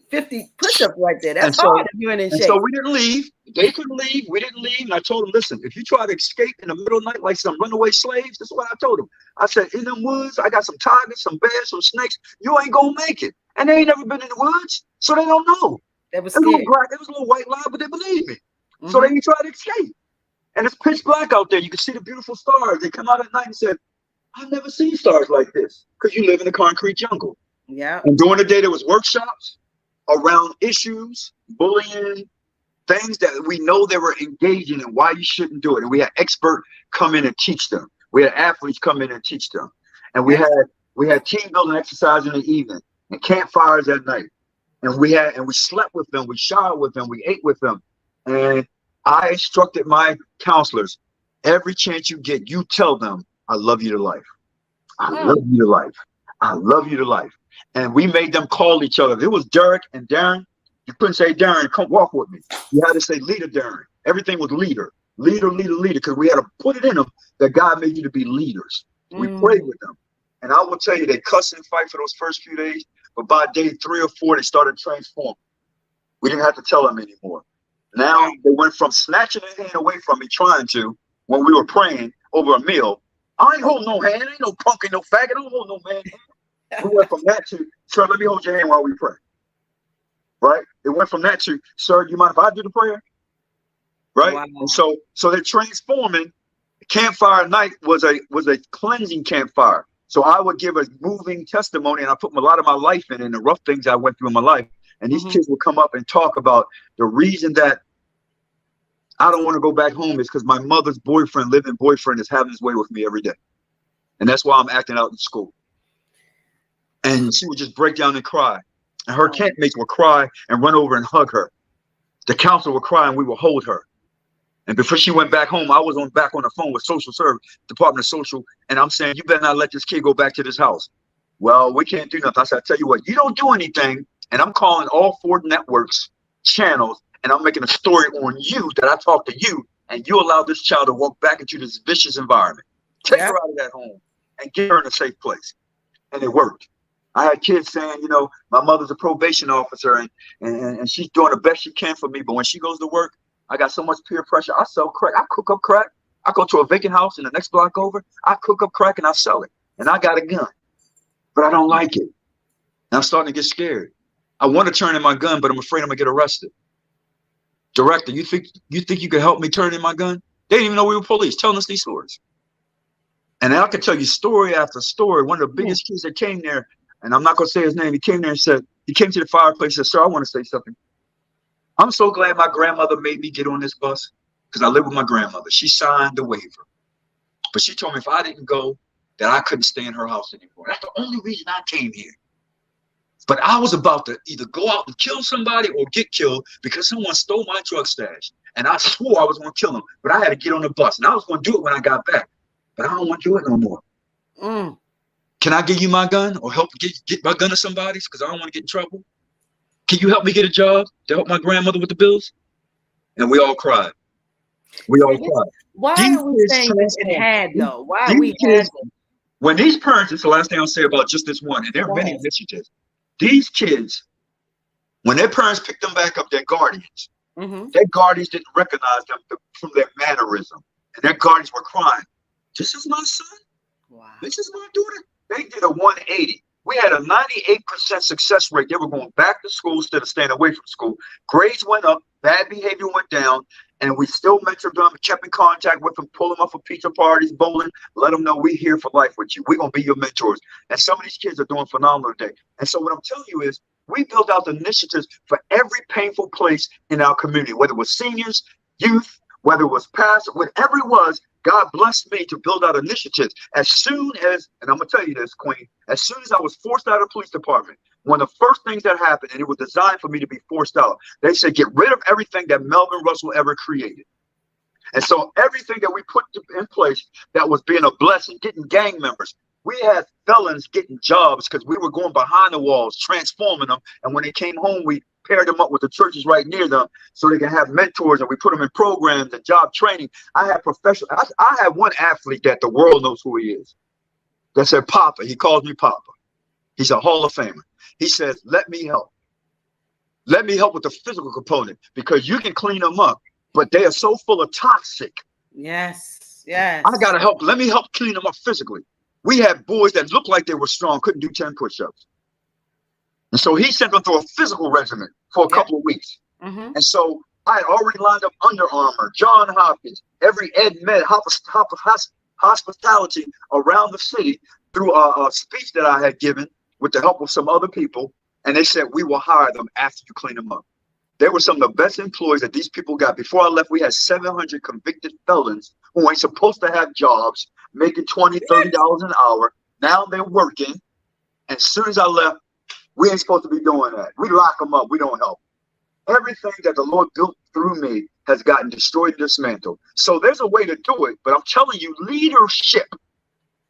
50 push-ups right there. And That's so, hard if you're in and shape. so we didn't leave. They couldn't leave. We didn't leave. And I told them, listen, if you try to escape in the middle of the night like some runaway slaves, this is what I told them. I said, in them woods, I got some tigers, some bears, some snakes. You ain't gonna make it. And they ain't never been in the woods, so they don't know. They were It was a little scared. black, it was a little white lie, but they believe me. So they Mm-hmm. didn't try to escape. And it's pitch black out there. You can see the beautiful stars. They come out at night and said, I've never seen stars like this, because you live in a concrete jungle. Yeah. And during the day, there was workshops around issues, bullying, things that we know they were engaging in, why you shouldn't do it. And we had experts come in and teach them. We had athletes come in and teach them. And we had team building exercise in the evening and campfires at night. And we slept with them, we showered with them, we ate with them. And I instructed my counselors, every chance you get, you tell them, I love you to life. I love you to life. I love you to life. And we made them call each other. If it was Derek and Darren, you couldn't say, Darren, come walk with me. You had to say leader Darren. Everything was leader, leader, leader, leader, because we had to put it in them that God made you to be leaders. We prayed with them. And I will tell you, they cuss and fight for those first few days, but by day 3 or 4, they started transforming. We didn't have to tell them anymore. Now they went from snatching their hand away from me, trying to, when we were praying over a meal. I ain't holding no hand. Ain't no punk, ain't no faggot. I don't hold no man hand. We went from that to, sir, let me hold your hand while we pray. Right? It went from that to, sir, you mind if I do the prayer? Right? Wow. And so they're transforming. Campfire night was a cleansing campfire. So I would give a moving testimony, and I put a lot of my life in the rough things I went through in my life. And these kids would come up and talk about the reason that I don't want to go back home is because my mother's boyfriend, living boyfriend, is having his way with me every day. And that's why I'm acting out in school. And she would just break down and cry. And her campmates would cry and run over and hug her. The counselor would cry and we would hold her. And before she went back home, I was back on the phone with social service, Department of Social, and I'm saying, you better not let this kid go back to this house. Well, we can't do nothing. I said, I tell you what, you don't do anything, and I'm calling all 4 networks, channels, and I'm making a story on you that I talked to you, and you allow this child to walk back into this vicious environment. Take her out of that home and get her in a safe place. And it worked. I had kids saying, you know, my mother's a probation officer, and she's doing the best she can for me, but when she goes to work, I got so much peer pressure. I sell crack. I cook up crack. I go to a vacant house in the next block over. I cook up crack and I sell it. And I got a gun, but I don't like it. And I'm starting to get scared. I want to turn in my gun, but I'm afraid I'm gonna get arrested. Director, you think you could help me turn in my gun? They didn't even know we were police telling us these stories. And I could tell you story after story. One of the biggest kids that came there, and I'm not gonna say his name, he came there and said, he came to the fireplace and said, sir, I want to say something. I'm so glad my grandmother made me get on this bus because I live with my grandmother. She signed the waiver. But she told me if I didn't go, that I couldn't stay in her house anymore. That's the only reason I came here. But I was about to either go out and kill somebody or get killed because someone stole my drug stash. And I swore I was going to kill them. But I had to get on the bus. And I was going to do it when I got back. But I don't want to do it no more. Can I give you my gun or help get my gun to somebody's because I don't want to get in trouble? Can you help me get a job to help my grandmother with the bills? And we all cried. We all cried. Why are we saying it had though? Why are we had? When these parents, it's the last thing I'll say about just this one, and there are many initiatives. These kids, when their parents picked them back up, their guardians, their guardians didn't recognize them from their mannerism. And their guardians were crying, this is my son? Wow. This is my daughter? They did a 180. We had a 98% success rate. They were going back to school instead of staying away from school. Grades went up, bad behavior went down, and we still mentored them, kept in contact with them, pull them up for pizza parties, bowling, let them know we're here for life with you. We're going to be your mentors. And some of these kids are doing phenomenal today. And so what I'm telling you is we built out the initiatives for every painful place in our community, whether it was seniors, youth, whether it was past, whatever it was. God blessed me to build out initiatives. As soon as, and I'm going to tell you this, Queen, as soon as I was forced out of the police department, one of the first things that happened, and it was designed for me to be forced out, they said, get rid of everything that Melvin Russell ever created. And so everything that we put in place that was being a blessing, getting gang members, we had felons getting jobs because we were going behind the walls, transforming them. And when they came home, we paired them up with the churches right near them so they can have mentors, and we put them in programs and job training. I had professional. I had one athlete that the world knows who he is. That said Papa. He calls me Papa. He's a Hall of Famer. He says, let me help. Let me help with the physical component, because you can clean them up, but they are so full of toxic. Yes, I yes. gotta help. Let me help clean them up physically. We had boys that looked like they were strong, couldn't do 10 push-ups. And so he sent them through a physical regimen for a Yep. couple of weeks. Mm-hmm. And so I had already lined up Under Armour, John Hopkins, every Ed Med hospitality around the city through a speech that I had given with the help of some other people. And they said, we will hire them after you clean them up. They were some of the best employees that these people got. Before I left, we had 700 convicted felons who ain't supposed to have jobs, making $20, $30 an hour. Now they're working. And as soon as I left, we ain't supposed to be doing that. We lock them up. We don't help. Everything that the Lord built through me has gotten destroyed and dismantled. So there's a way to do it. But I'm telling you, leadership.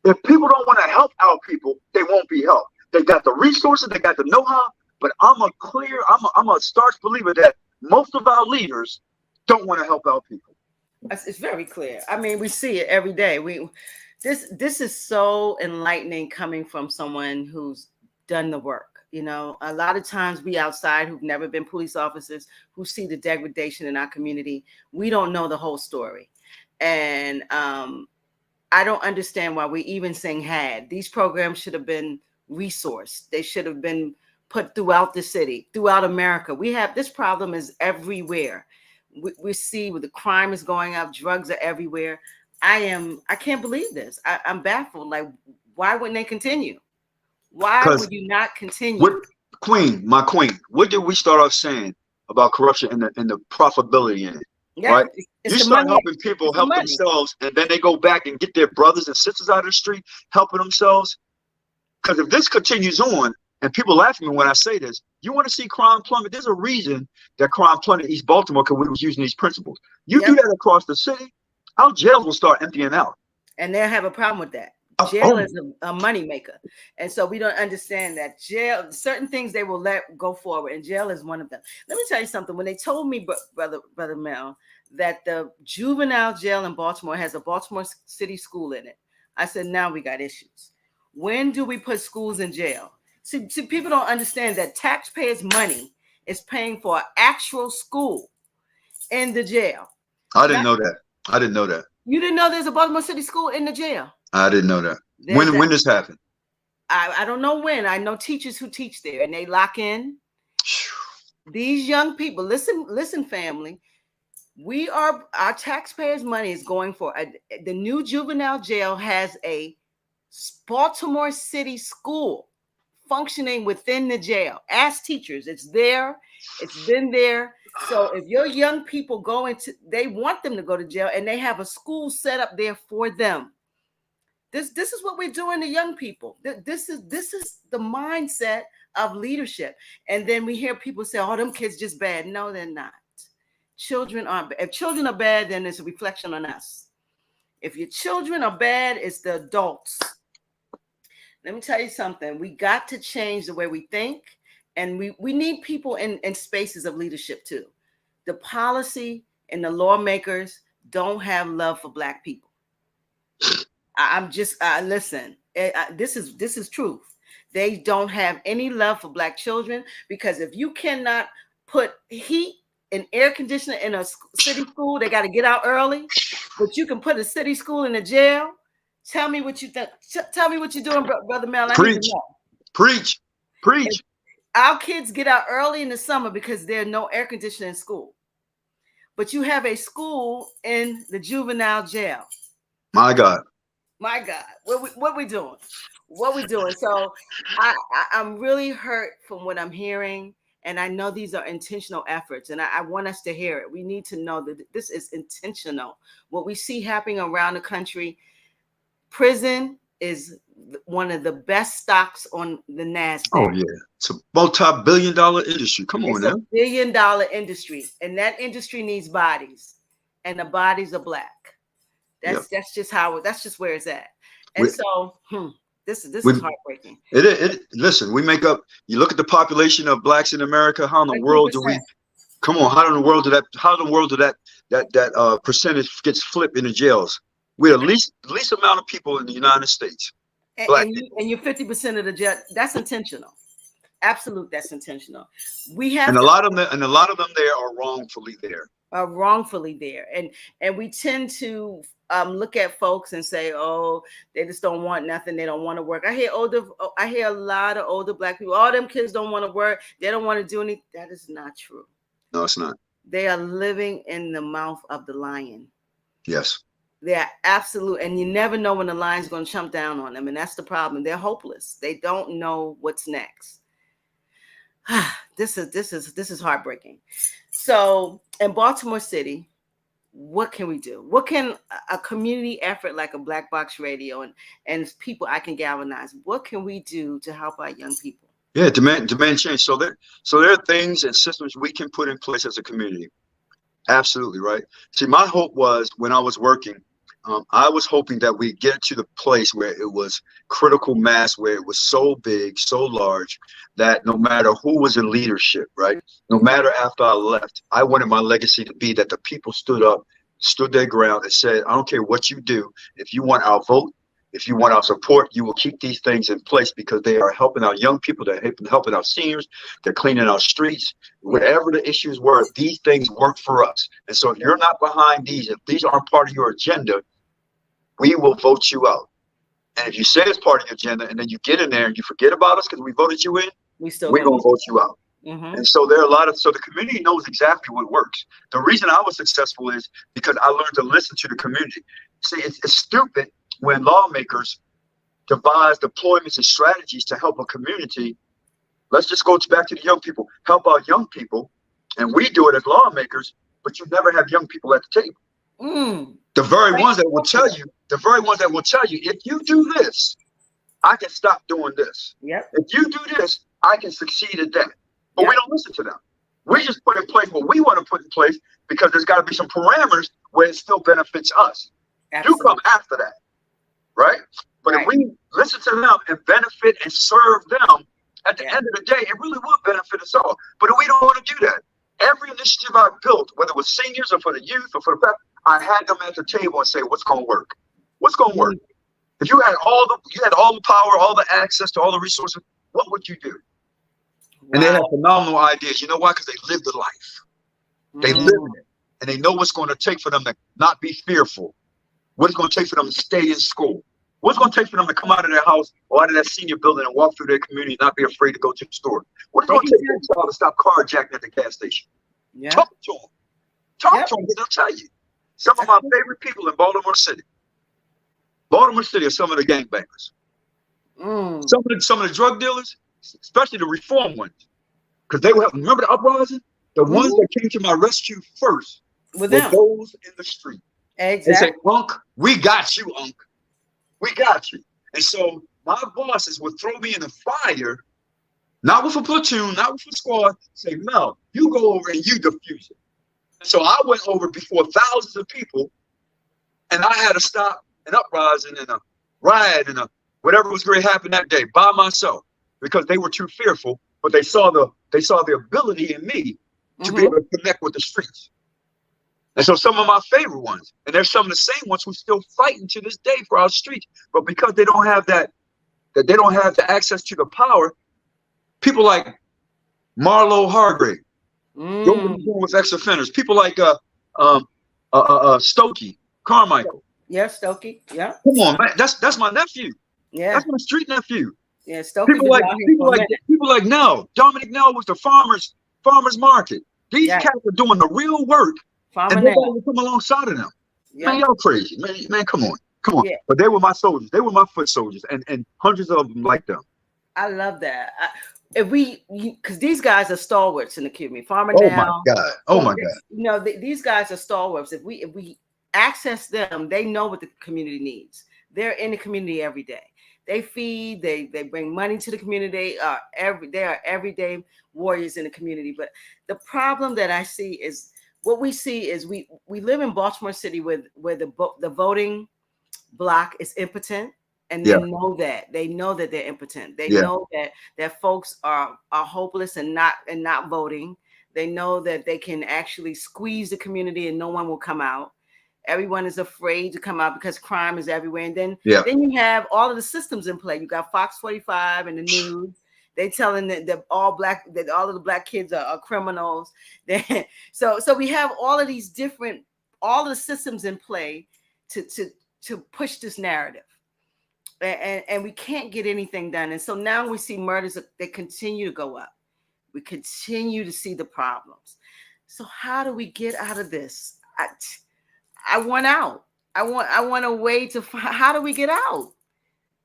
If people don't want to help our people, they won't be helped. They got the resources, they got the know-how. But I'm a starch believer that most of our leaders don't want to help our people. It's very clear. I mean, we see it every day. This is so enlightening coming from someone who's done the work. You know, a lot of times we outside who've never been police officers, who see the degradation in our community, we don't know the whole story. And I don't understand why we even saying had. These programs should have been resourced. They should have been put throughout the city, throughout America. We have this problem is everywhere. We see where the crime is going up, drugs are everywhere. I can't believe this. I'm baffled. Like, why wouldn't they continue? Why would you not continue? My queen, what did we start off saying about corruption and the profitability in it? Yeah, right? You start helping people help themselves, and then they go back and get their brothers and sisters out of the street helping themselves. Because if this continues on, and people laugh at me when I say this, you want to see crime plummet. There's a reason that crime plummeted in East Baltimore, because we was using these principles. You do that across the city, our jails will start emptying out. And they'll have a problem with that. Jail is a money maker. And so we don't understand that jail, certain things they will let go forward, and jail is one of them. Let me tell you something. When they told me, Brother Mel, that the juvenile jail in Baltimore has a Baltimore City school in it, I said, now we got issues. When do we put schools in jail? See, people don't understand that taxpayers' money is paying for an actual school in the jail. I didn't know that. I didn't know that. You didn't know there's a Baltimore City school in the jail? I didn't know that. When this happened? I don't know when. I know teachers who teach there, and they lock in. These young people, listen, family. Our taxpayers' money is going for the new juvenile jail has a Baltimore City school functioning within the jail. Ask teachers, it's there, it's been there. So if your young people they want them to go to jail, and they have a school set up there for them. This is what we're doing to young people. This is the mindset of leadership. And then we hear people say, "Oh, them kids just bad." No, they're not. Children aren't. If children are bad, then it's a reflection on us. If your children are bad, it's the adults. Let me tell you something. We got to change the way we think, and we need people in spaces of leadership too. The policy and the lawmakers don't have love for Black people. I'm just listen. This is truth. They don't have any love for Black children, because if you cannot put heat and air conditioner in a city school, they got to get out early. But you can put a city school in a jail. Tell me what you think. Tell me what you're doing, Brother Mel. I need to know. Preach. If our kids get out early in the summer because there's no air conditioner in school, but you have a school in the juvenile jail. My God. What we doing? What we doing? So I'm really hurt from what I'm hearing, and I know these are intentional efforts, and I want us to hear it. We need to know that this is intentional. What we see happening around the country, prison is one of the best stocks on the NASDAQ. Oh yeah, it's a multi-billion-dollar industry. Come on now. It's a billion-dollar industry, and that industry needs bodies, and the bodies are Black. That's just where it's at. And this is heartbreaking. Listen, we make up. You look at the population of Blacks in America. How in the world do we? Come on, how in the world did that percentage gets flipped in the jails? We're the least amount of people in the United States. And you're 50% of the jail. That's intentional. Absolute, that's intentional. We have And a to lot of them, there are wrongfully there. wrongfully there, and we tend to look at folks and say, oh, they just don't want nothing, they don't want to work. I hear a lot of older Black people, all them kids don't want to work, they don't want to do anything. That is not true. No, it's not. They are living in the mouth of the lion. Yes. They're absolute, and you never know when the lion's going to jump down on them, and that's the problem. They're hopeless. They don't know what's next. This is heartbreaking. So in Baltimore City, what can we do? What can a community effort like a Black Box Radio and people I can galvanize? What can we do to help our young people? Yeah, demand change. So there are things and systems we can put in place as a community. Absolutely right. See, my hope was when I was working, I was hoping that we get to the place where it was critical mass, where it was so big, so large, that no matter who was in leadership, right, no matter after I left, I wanted my legacy to be that the people stood up, stood their ground, and said, I don't care what you do. If you want our vote, if you want our support, you will keep these things in place because they are helping our young people, they're helping our seniors, they're cleaning our streets. Whatever the issues were, these things work for us. And so if you're not behind these, if these aren't part of your agenda, we will vote you out. And if you say it's part of your agenda and then you get in there and you forget about us because we voted you in, we're going to vote you out. And so there are so the community knows exactly what works. The reason I was successful is because I learned to listen to the community. See, it's stupid when lawmakers devise deployments and strategies to help a community. Let's just go back to the young people, help our young people. And we do it as lawmakers, but you never have young people at the table. The very ones that will tell you, if you do this, I can stop doing this. If you do this, I can succeed at that. But we don't listen to them. We just put in place what we want to put in place because there's got to be some parameters where it still benefits us. You come after that, right? But if we listen to them and benefit and serve them, at the end of the day, it really will benefit us all. But we don't want to do that. Every initiative I built, whether it was seniors or for the youth or for the past, I had them at the table and say, what's going to work? What's going to work? If you had all the power, all the access to all the resources, what would you do? And they have phenomenal ideas. You know why? Because they live the life. They live it. And they know what's going to take for them to not be fearful. What it's going to take for them to stay in school. What's going to take for them to come out of their house or out of that senior building and walk through their community and not be afraid to go to the store? What's going to take for them to stop carjacking at the gas station? Talk to them. Talk to them. They'll tell you. Some of my favorite people in Baltimore City. Baltimore City are some of the gangbangers. Some of the drug dealers, especially the reform ones, because they were, remember the uprising? The ones that came to my rescue first were those in the street. Exactly. They say, Unc, we got you, Unc. We got you. And so my bosses would throw me in the fire, not with a platoon, not with a squad, say, Mel, you go over and you defuse it. And so I went over before thousands of people, and I had to stop an uprising and a riot and whatever was going to happen that day by myself because they were too fearful, but they saw the ability in me to be able to connect with the streets. And so some of my favorite ones, and there's some of the same ones who still fighting to this day for our streets, but because they don't have that they don't have the access to the power, people like Marlo Hargrave, with ex-offenders, people like Stokey Carmichael. Yeah, Stokey. Yeah. Come on, man. That's my nephew. Yeah. That's my street nephew. Yeah, Stokey. People like Nell. Dominic Nell was the farmers market. These cats are doing the real work. And nobody will come alongside of them. Man, y'all crazy. Man, come on. Yeah. But they were my soldiers. They were my foot soldiers, and hundreds of them like them. I love that. Because these guys are stalwarts in the community. Oh my God. You know, these guys are stalwarts. If we access them, they know what the community needs. They're in the community every day. They feed. They bring money to the community. They are everyday warriors in the community. But the problem that I see is. What we see is we live in Baltimore City where the voting block is impotent, and they know that they're impotent. They know that folks are hopeless and not voting. They know that they can actually squeeze the community and no one will come out. Everyone is afraid to come out because crime is everywhere. And then you have all of the systems in play. You got Fox 45 and the news. They telling that all of the black kids are criminals. So we have all of these different, all the systems in play to push this narrative, and we can't get anything done. And so now we see murders that continue to go up. We continue to see the problems. So how do we get out of this? I want out. I want a way to find, how do we get out?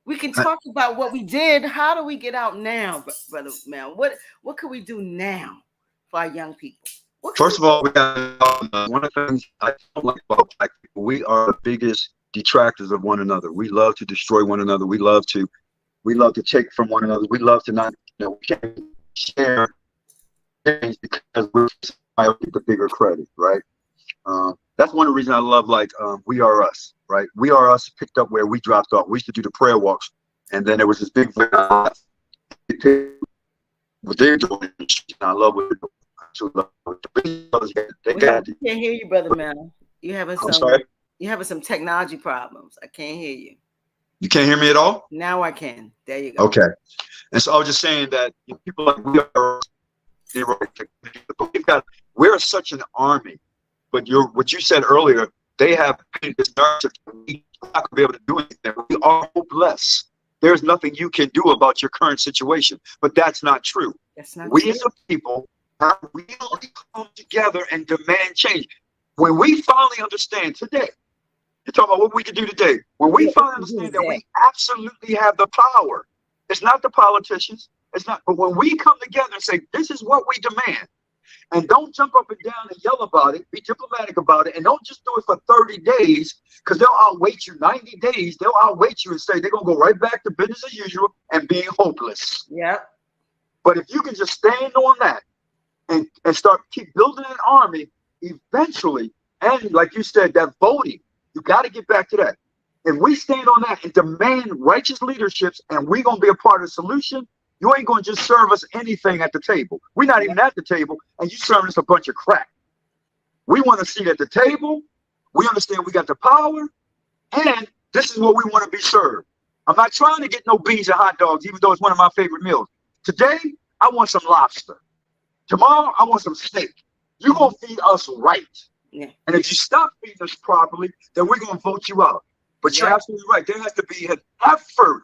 We can talk about what we did. How do we get out now, Brother Mel? What can we do now for our young people? First of all, we got one of the things I don't like about black people. We are the biggest detractors of one another. We love to destroy one another. We love to take from one another. We love to not, we can't share things because we're the bigger credit, right? That's one of the reasons I love, like, We Are Us, right? We Are Us picked up where we dropped off. We used to do the prayer walks, and then there was this big what they're doing. I love what they're doing. I can't hear you, Brother Mel. You having some technology problems. I can't hear you. You can't hear me at all? Now I can. There you go. Okay. And so I was just saying that people like We Are Us, we're such an army. But what you said earlier, they have painted this narrative that we're not going to be able to do anything. We are hopeless. There's nothing you can do about your current situation. But that's not true. That's not we true. As a people have really come together and demand change. When we finally understand today, you're talking about what we can do today. When we finally understand that we absolutely have the power, it's not the politicians, it's not, but when we come together and say, this is what we demand, and don't jump up and down and yell about it, be diplomatic about it, and don't just do it for 30 days, because they'll outwait you 90 days. They'll outwait you and say they're going to go right back to business as usual and being hopeless. Yeah. But if you can just stand on that and keep building an army, eventually, and like you said, that voting, you got to get back to that. If we stand on that and demand righteous leaderships, and we're going to be a part of the solution, you ain't going to just serve us anything at the table. We're not even at the table, and you serving us a bunch of crap. We want a seat at the table. We understand we got the power, and this is what we want to be served. I'm not trying to get no beans and hot dogs, even though it's one of my favorite meals. Today, I want some lobster. Tomorrow, I want some steak. You're going to feed us right. Yeah. And if you stop feeding us properly, then we're going to vote you out. But you're absolutely right. There has to be an effort,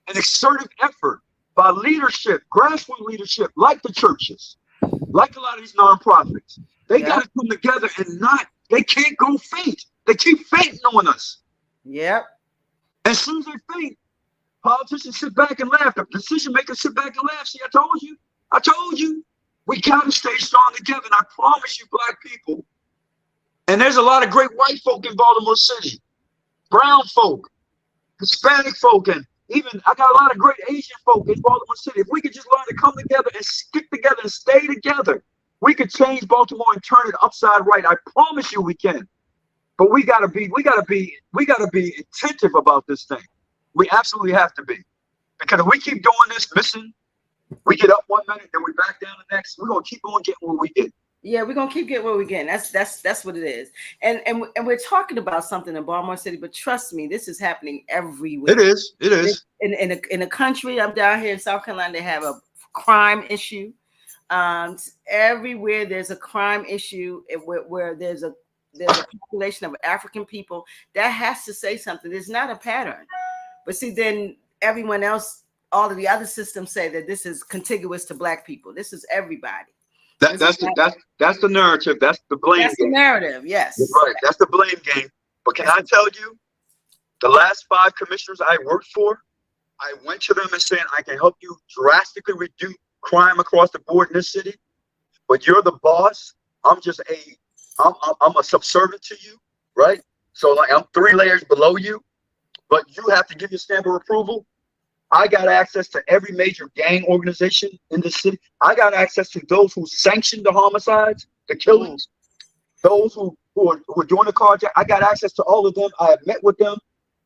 an exertive effort by leadership, grassroots leadership, like the churches, like a lot of these nonprofits. They got to come together and they can't go faint. They keep fainting on us. Yep. As soon as they faint, politicians sit back and laugh. The decision makers sit back and laugh. See, I told you. We got to stay strong together. And I promise you, black people, and there's a lot of great white folk in Baltimore City, brown folk, Hispanic folk, and even I got a lot of great Asian folk in Baltimore City. If we could just learn to come together and stick together and stay together, we could change Baltimore and turn it upside right. I promise you we can. But we gotta be attentive about this thing. We absolutely have to be. Because if we keep doing this, missing, we get up one minute, then we back down the next, we're gonna keep on getting what we get. Yeah, we're gonna keep getting what we getting. That's what it is. And we're talking about something in Baltimore City, but trust me, this is happening everywhere. It is. In a country, I'm down here in South Carolina, they have a crime issue. Everywhere there's a crime issue where there's a population of African people. That has to say something. There's not a pattern. But see, then everyone else, all of the other systems say that this is contiguous to black people. This is everybody. That's the narrative. That's the blame game. That's the narrative, yes. That's right. That's the blame game. But can I tell you, the last 5 commissioners I worked for, I went to them and said, I can help you drastically reduce crime across the board in this city, but you're the boss. I'm a subservient to you, right? So like I'm 3 layers below you, but you have to give your stamp of approval. I got access to every major gang organization in the city. I got access to those who sanctioned the homicides, the killings, those who are doing the carjack. I got access to all of them. I have met with them.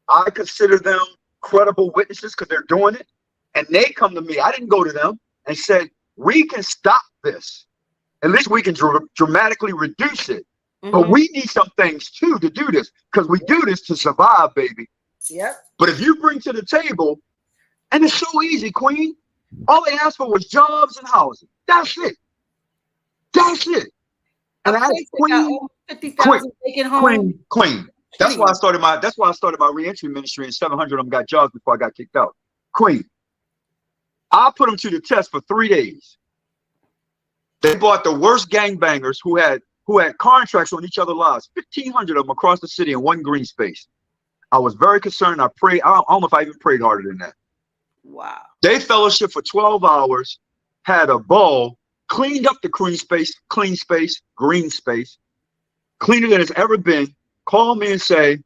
I consider them credible witnesses because they're doing it. And they come to me. I didn't go to them and said, we can stop this. At least we can dramatically reduce it. But we need some things too to do this because we do this to survive, baby. Yep. But if you bring to the table, and it's so easy, Queen. All they asked for was jobs and housing. That's it. That's it. A And I place asked that got Queen, over Queen, 50,000 vacant homes. Queen. That's Kidding why I me. started my. That's why I started my reentry ministry, and 700 of them got jobs before I got kicked out. Queen. I put them to the test for 3 days. They bought the worst gangbangers who had contracts on each other's lives. 1,500 of them across the city in one green space. I was very concerned. I prayed. I don't know if I even prayed harder than that. Wow. They fellowship for 12 hours, had a ball, cleaned up the green space, cleaner than it's ever been. Call me and say,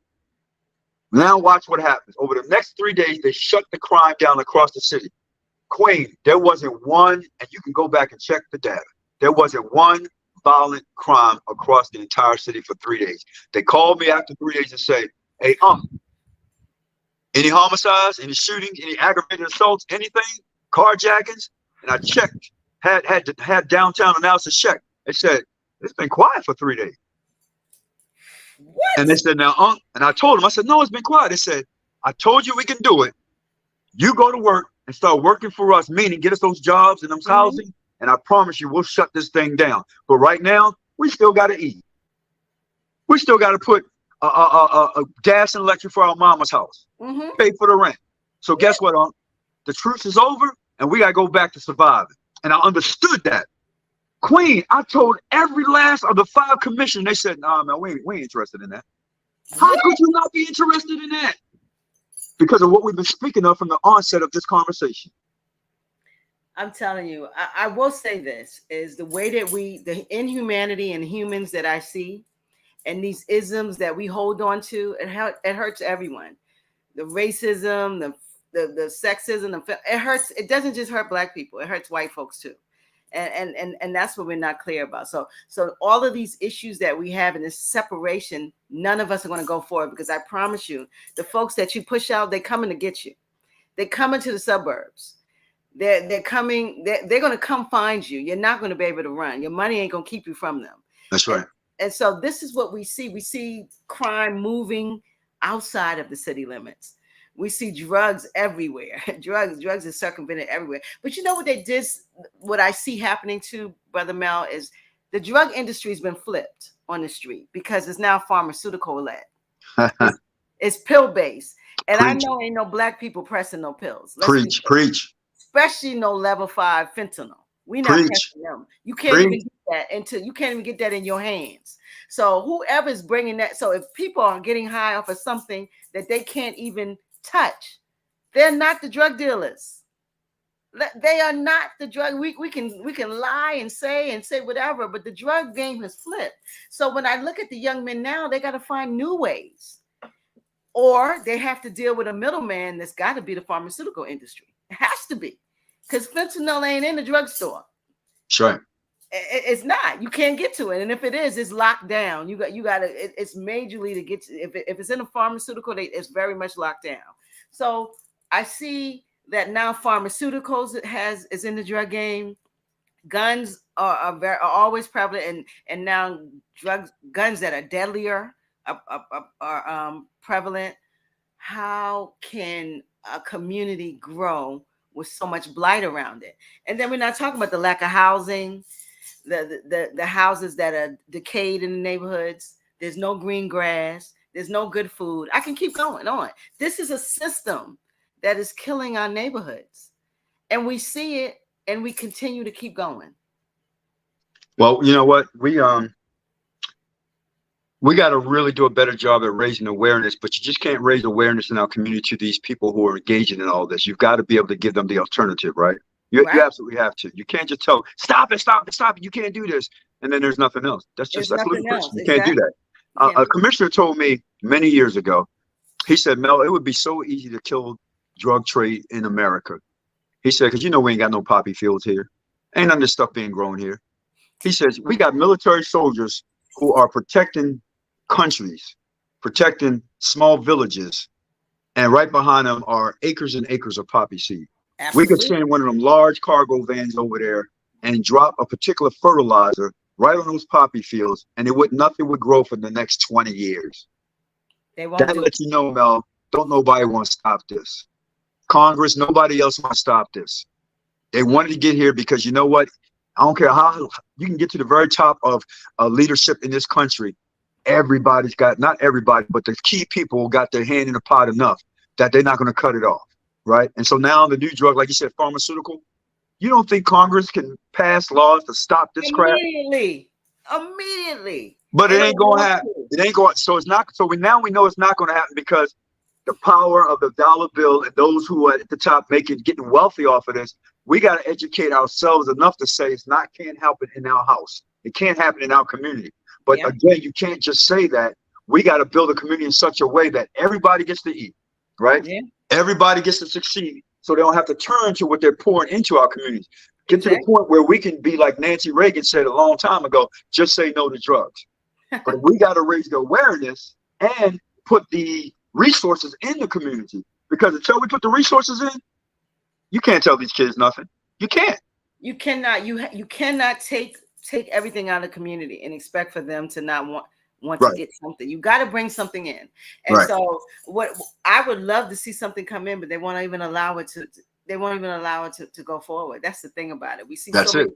now watch what happens. Over the next 3 days, they shut the crime down across the city. Queen, there wasn't one, and you can go back and check the data. There wasn't one violent crime across the entire city for 3 days. They called me after 3 days and say, hey, any homicides, any shootings, any aggravated assaults, anything, carjackings? And I checked, had downtown analysis check. They said, it's been quiet for 3 days. And they What? said, now, and I told them, I said, no, it's been quiet. They said, I told you we can do it. You go to work and start working for us, meaning get us those jobs and those Mm-hmm. housing, and I promise you we'll shut this thing down. But right now, we still got to eat. We still got to put gas and electric for our mama's house, Mm-hmm. pay for the rent. So Yeah. guess what, the truce is over, and we got to go back to surviving. And I understood that. Queen, I told every last of the 5 commissioners, they said, nah, man, we ain't interested in that. How What? could you not be interested in that? Because of what we've been speaking of from the onset of this conversation. I'm telling you, I will say this is the way that the inhumanity in humans that I see and these isms that we hold on to, it hurts everyone. The racism, the sexism, it hurts. It doesn't just hurt Black people. It hurts white folks too. And that's what we're not clear about. So all of these issues that we have in this separation, none of us are going to go forward because I promise you, the folks that you push out, they're coming to get you. They're coming to the suburbs. They're coming. They're going to come find you. You're not going to be able to run. Your money ain't going to keep you from them. That's right. And so this is what we see. We see crime moving outside of the city limits. We see drugs everywhere. drugs is circumvented everywhere. But you know what they did? What I see happening too, Brother Mel, is the drug industry has been flipped on the street because it's now pharmaceutical led. It's pill based. And I know ain't no Black people pressing no pills. Preach. Especially no level 5 fentanyl. We not pressing them. You can't even get that you can't even get that in your hands. So whoever's bringing that, so if people are getting high off of something that they can't even touch, they're not the drug dealers. They are not the drug. We can lie and say whatever, but the drug game has flipped. So when I look at the young men now, they got to find new ways, or they have to deal with a middleman that's got to be the pharmaceutical industry. It has to be, because fentanyl ain't in the drugstore. That's right. It's not. You can't get to it, and if it is, it's locked down. You got to. It's majorly to get to. If it's in a pharmaceutical, it's very much locked down. So I see that now pharmaceuticals is in the drug game. Guns are always prevalent, and now guns that are deadlier are prevalent. How can a community grow with so much blight around it? And then we're not talking about the lack of housing, the houses that are decayed in the neighborhoods. There's no green grass. There's no good food. I can keep going on. This is a system that is killing our neighborhoods, and we see it, and we continue to keep going. Well, you know what? We got to really do a better job at raising awareness, but you just can't raise awareness in our community to these people who are engaging in all this. You've got to be able to give them the alternative, right? You absolutely have to. You can't just tell them, stop it. You can't do this. And then there's nothing else. That's ludicrous. You can't do that. A commissioner told me many years ago, he said, Mel, it would be so easy to kill drug trade in America. He said, because we ain't got no poppy fields here. Ain't none of this stuff being grown here. He says, we got military soldiers who are protecting countries, protecting small villages, and right behind them are acres and acres of poppy seed. Absolutely. We could send one of them large cargo vans over there and drop a particular fertilizer right on those poppy fields, and nothing would grow for the next 20 years. That lets you know, Mel, don't nobody want to stop this. Congress, nobody else want to stop this. They wanted to get here because you know what? I don't care how you can get to the very top of leadership in this country. Everybody's got, not everybody, but the key people got their hand in the pot enough that they're not going to cut it off. Right. And so now the new drug, like you said, pharmaceutical, you don't think Congress can pass laws to stop this crap? Immediately. But it ain't going to happen. It ain't going. So it's not. So now we know it's not going to happen because the power of the dollar bill and those who are at the top getting wealthy off of this, we got to educate ourselves enough to say can't happen in our house. It can't happen in our community. But again, you can't just say that. We got to build a community in such a way that everybody gets to eat, right? Yeah. Everybody gets to succeed, so they don't have to turn to what they're pouring into our communities. Get to the point where we can be like Nancy Reagan said a long time ago, just say no to drugs. But we got to raise the awareness and put the resources in the community, because until we put the resources in, you can't tell these kids nothing. You can't. You cannot. You cannot take everything out of the community and expect for them to not want to get something. You got to bring something in. And so what I would love to see something come in, but they won't even allow it to. They won't even allow it to go forward. That's the thing about it. We see so many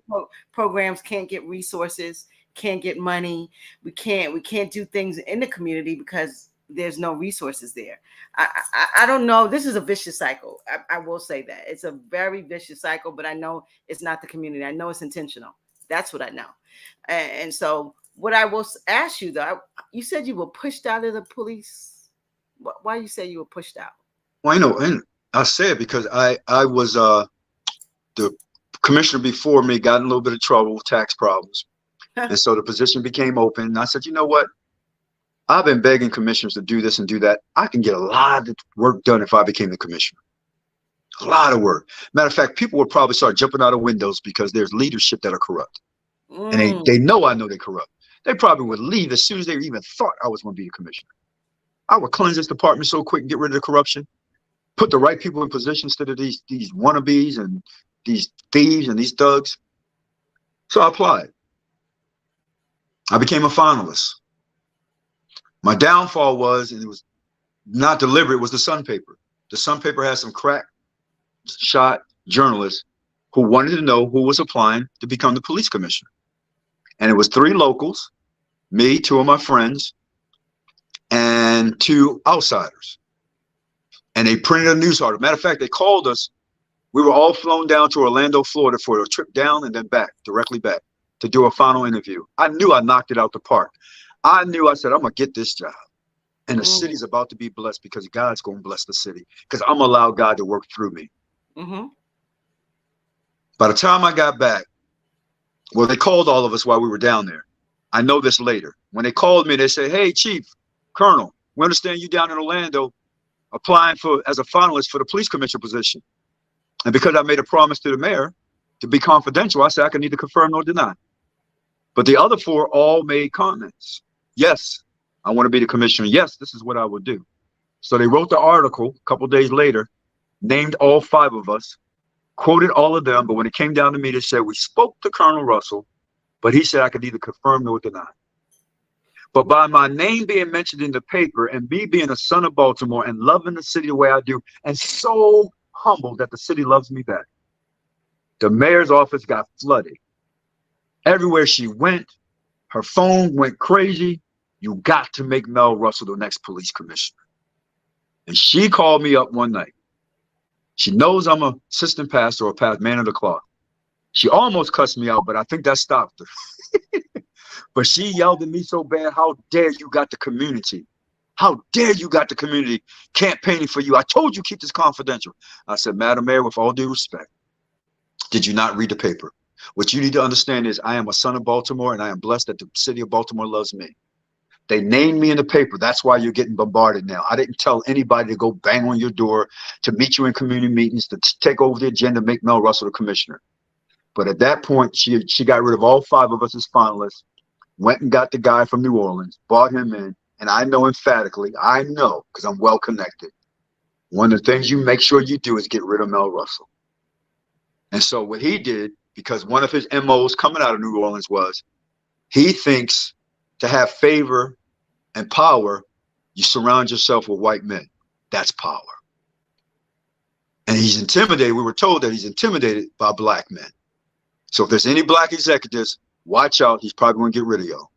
programs can't get resources, can't get money. We can't do things in the community because there's no resources there. I don't know. This is a vicious cycle. I will say that it's a very vicious cycle, but I know it's not the community. I know it's intentional. That's what I know. And so what I will ask you though, you said you were pushed out of the police. Why you say you were pushed out? Well, I know, and I said because I was the commissioner before me got in a little bit of trouble with tax problems, and so the position became open. And I said, you know what? I've been begging commissioners to do this and do that. I can get a lot of work done if I became the commissioner. A lot of work. Matter of fact, people would probably start jumping out of windows because there's leadership that are corrupt. And they know I know they're corrupt. They probably would leave as soon as they even thought I was going to be a commissioner. I would cleanse this department so quick and get rid of the corruption. Put the right people in position instead of these wannabes and these thieves and these thugs. So I applied. I became a finalist. My downfall was, and it was not deliberate, was the Sun paper. The Sun paper had some crack shot journalists who wanted to know who was applying to become the police commissioner. And it was 3 locals, me, 2 of my friends, and 2 outsiders. And they printed a news article. Matter of fact, they called us. We were all flown down to Orlando, Florida for a trip down and then back, directly back, to do a final interview. I knew I knocked it out the park. I said, I'm going to get this job. And the city's about to be blessed because God's going to bless the city because I'm going to allow God to work through me. By the time I got back, well, they called all of us while we were down there. I know this later. When they called me, they said, hey, Chief, Colonel, we understand you down in Orlando applying as a finalist for the police commissioner position. And because I made a promise to the mayor to be confidential, I said I can neither confirm nor deny. But the other 4 all made comments. Yes, I want to be the commissioner. Yes, this is what I would do. So they wrote the article a couple of days later, named all 5 of us, quoted all of them. But when it came down to me, they said, we spoke to Colonel Russell, but he said I could neither confirm nor deny. But by my name being mentioned in the paper and me being a son of Baltimore and loving the city the way I do, and so humbled that the city loves me back, the mayor's office got flooded. Everywhere she went, her phone went crazy. You got to make Mel Russell the next police commissioner. And she called me up one night. She knows I'm an assistant pastor or man of the cloth. She almost cussed me out, but I think that stopped her. But she yelled at me so bad, how dare you got the community? How dare you got the community campaigning for you? I told you keep this confidential. I said, Madam Mayor, with all due respect, did you not read the paper? What you need to understand is I am a son of Baltimore and I am blessed that the city of Baltimore loves me. They named me in the paper. That's why you're getting bombarded now. I didn't tell anybody to go bang on your door, to meet you in community meetings, to take over the agenda, make Mel Russell the commissioner. But at that point, she got rid of all 5 of us as finalists, went and got the guy from New Orleans, brought him in. And I know emphatically, I know because I'm well connected, one of the things you make sure you do is get rid of Mel Russell. And so what he did, because one of his MOs coming out of New Orleans was he thinks to have favor and power, you surround yourself with white men. That's power. And he's intimidated. We were told that he's intimidated by black men. So if there's any black executives, watch out. He's probably going to get rid of y'all.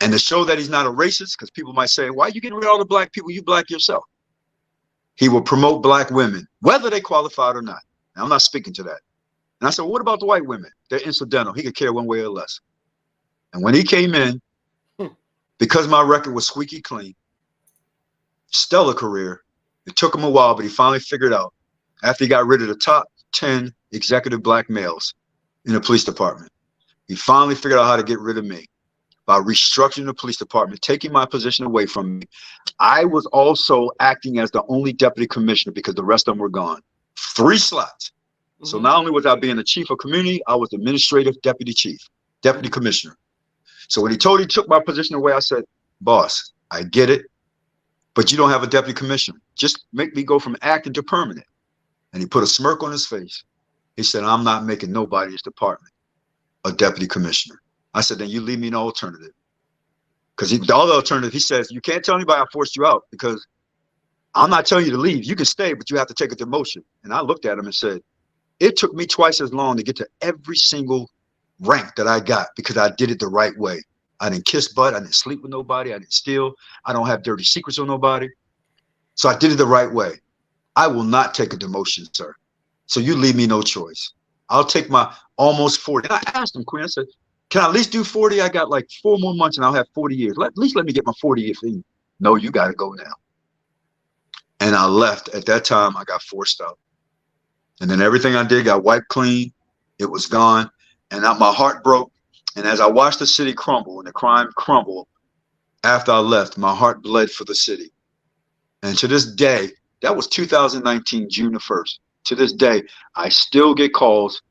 And to show that he's not a racist, because people might say, why are you getting rid of all the black people? You black yourself. He will promote black women, whether they qualified or not. Now, I'm not speaking to that. And I said, well, what about the white women? They're incidental. He could care one way or less. And when he came in, because my record was squeaky clean, stellar career, it took him a while, but he finally figured out, after he got rid of the top 10 executive black males in the police department, he finally figured out how to get rid of me by restructuring the police department, taking my position away from me. I was also acting as the only deputy commissioner because the rest of them were gone. 3 slots. So not only was I being the chief of community, I was the administrative deputy chief, deputy commissioner. So when he took my position away, I said, boss, I get it, but you don't have a deputy commissioner. Just make me go from acting to permanent. And he put a smirk on his face. He said, I'm not making nobody's department a deputy commissioner. I said, then you leave me an alternative. Because the other alternative, he says, you can't tell anybody I forced you out because I'm not telling you to leave. You can stay, but you have to take a demotion. And I looked at him and said, it took me twice as long to get to every single rank that I got because I did it the right way. I didn't kiss butt. I didn't sleep with nobody. I didn't steal. I don't have dirty secrets on nobody. So I did it the right way. I will not take a demotion, sir. So you leave me no choice. I'll take my almost 40. And I asked him, Queen, I said, can I at least do 40? I got like 4 more months and I'll have 40 years. At least let me get my 40th in. No, you got to go now. And I left. At that time, I got forced out. And then everything I did got wiped clean. It was gone. And my heart broke. And as I watched the city crumble and the crime crumble after I left, my heart bled for the city. And to this day, that was 2019, June the 1st. To this day, I still get calls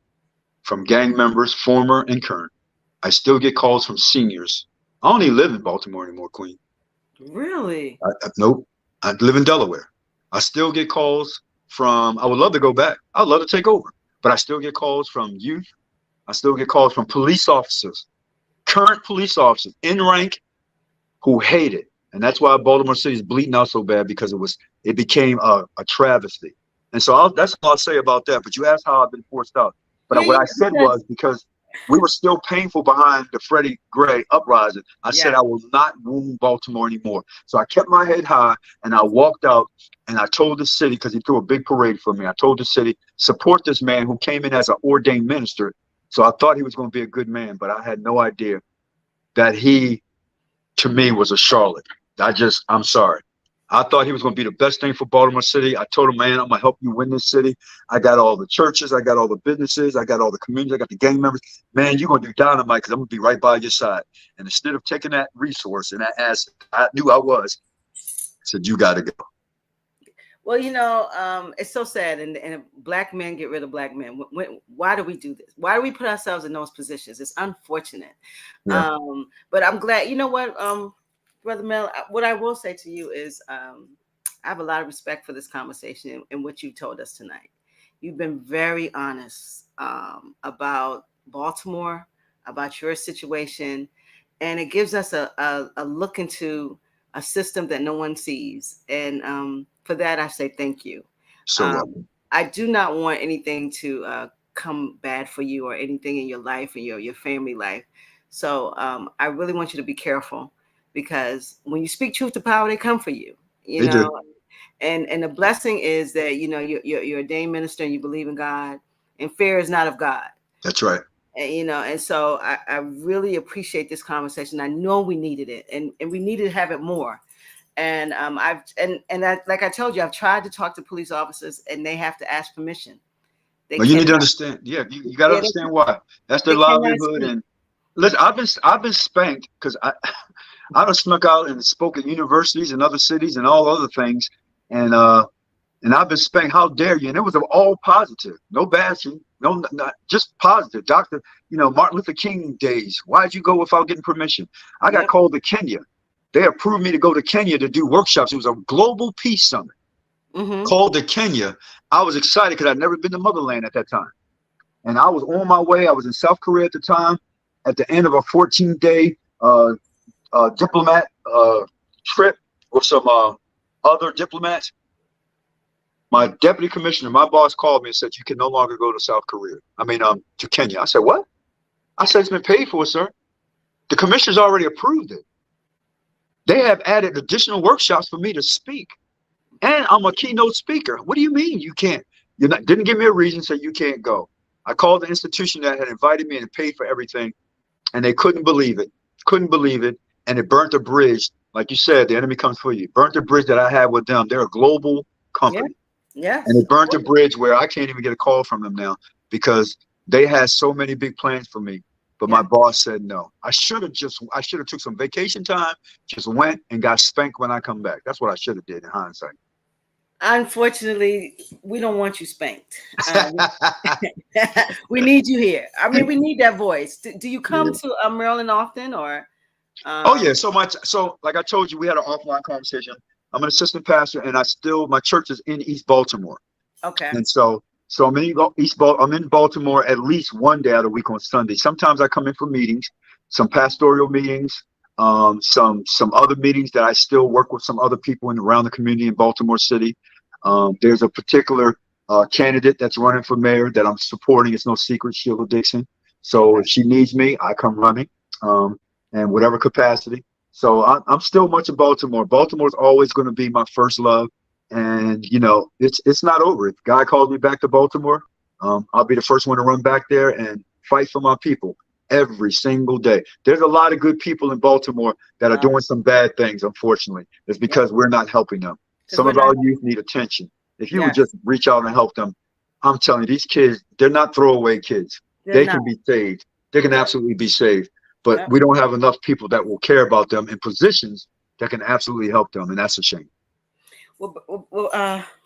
from gang members, former and current. I still get calls from seniors. I don't even live in Baltimore anymore, Queen. Really? Nope. I live in Delaware. I still get calls from, I would love to go back. I'd love to take over. But I still get calls from youth. I still get calls from police officers, current police officers in rank who hate it. And that's why Baltimore City is bleeding out so bad, because it became a travesty. And so that's all I'll say about that. But you asked how I've been forced out. But what I said was, because we were still painful behind the Freddie Gray uprising, I said I will not wound Baltimore anymore. So I kept my head high and I walked out and I told the city, because he threw a big parade for me, I told the city, support this man who came in as an ordained minister. So I thought he was going to be a good man, but I had no idea that he, to me, was a charlotte. I'm sorry. I thought he was going to be the best thing for Baltimore City. I told him, man, I'm going to help you win this city. I got all the churches. I got all the businesses. I got all the communities. I got the gang members. Man, you're going to do dynamite because I'm going to be right by your side. And instead of taking that resource and that asset, I knew I was, I said, you got to go. Well, it's so sad. And black men get rid of black men. Why do we do this? Why do we put ourselves in those positions? It's unfortunate. Yeah. But I'm glad, you know what, Brother Mel, what I will say to you is I have a lot of respect for this conversation and what you told us tonight. You've been very honest about Baltimore, about your situation, and it gives us a look into a system that no one sees. And for that, I say thank you. I do not want anything to come bad for you or anything in your life and your family life. So I really want you to be careful, because when you speak truth to power, they come for you, you know. And the blessing is that, you're a ordained minister and you believe in God, and fear is not of God. That's right. And, and so I really appreciate this conversation. I know we needed it, and we needed to have it more. And like I told you, I've tried to talk to police officers and they have to ask permission. But you need to understand. Yeah, you got to understand why. That's their livelihood. And listen, I've been spanked because I've snuck out and spoke at universities and other cities and all other things. And I've been spanked. How dare you? And it was all positive, no bashing, no, not just positive. Dr. Martin Luther King days. Why'd you go without getting permission? I got called to Kenya. They approved me to go to Kenya to do workshops. It was a global peace summit called to Kenya. I was excited because I'd never been to motherland at that time. And I was on my way. I was in South Korea at the time, at the end of a 14-day diplomat trip with some other diplomats. My deputy commissioner, my boss called me and said, you can no longer go to South Korea. I mean, to Kenya. I said, what? I said, it's been paid for, sir. The commissioner's already approved it. They have added additional workshops for me to speak. And I'm a keynote speaker. What do you mean you can't? You're not, didn't give me a reason, so you can't go. I called the institution that had invited me and paid for everything, and they couldn't believe it. Couldn't believe it. And it burnt a bridge. Like you said, the enemy comes for you. Burnt the bridge that I had with them. They're a global Yeah. company. And Yes. it burnt a bridge where I can't even get a call from them now because they had so many big plans for me. But Yeah. my boss said no. I should have took some vacation time, just went and got spanked when I come back. That's what I should have did in hindsight. Unfortunately, we don't want you spanked. We need you here. I mean, we need that voice. Do you come Yeah. to Maryland often, or? Oh yeah. Um, So like I told you, we had an offline conversation. I'm an assistant pastor, and my church is in East Baltimore. okay. And so I'm in Baltimore at least one day out of the week on Sunday. Sometimes I come in for meetings, some pastoral meetings, some other meetings that I still work with some other people in around the community in Baltimore City. There's a particular candidate that's running for mayor that I'm supporting. It's no secret, Sheila Dixon. So Okay. if she needs me, I come running, in whatever capacity. So I'm still much in Baltimore. Baltimore's always going to be my first love. And it's not over. If God calls me back to Baltimore, I'll be the first one to run back there and fight for my people every single day. There's a lot of good people in Baltimore that are Uh, doing some bad things, unfortunately. It's yeah, because we're not helping them. because Some we're of not. our youth need attention. If you would Yes, just reach out and help them, I'm telling you, these kids, they're not throwaway kids. they're They not. can be saved. They can Yep. absolutely be saved. But Yep. we don't have enough people that will care about them in positions that can absolutely help them. And that's a shame.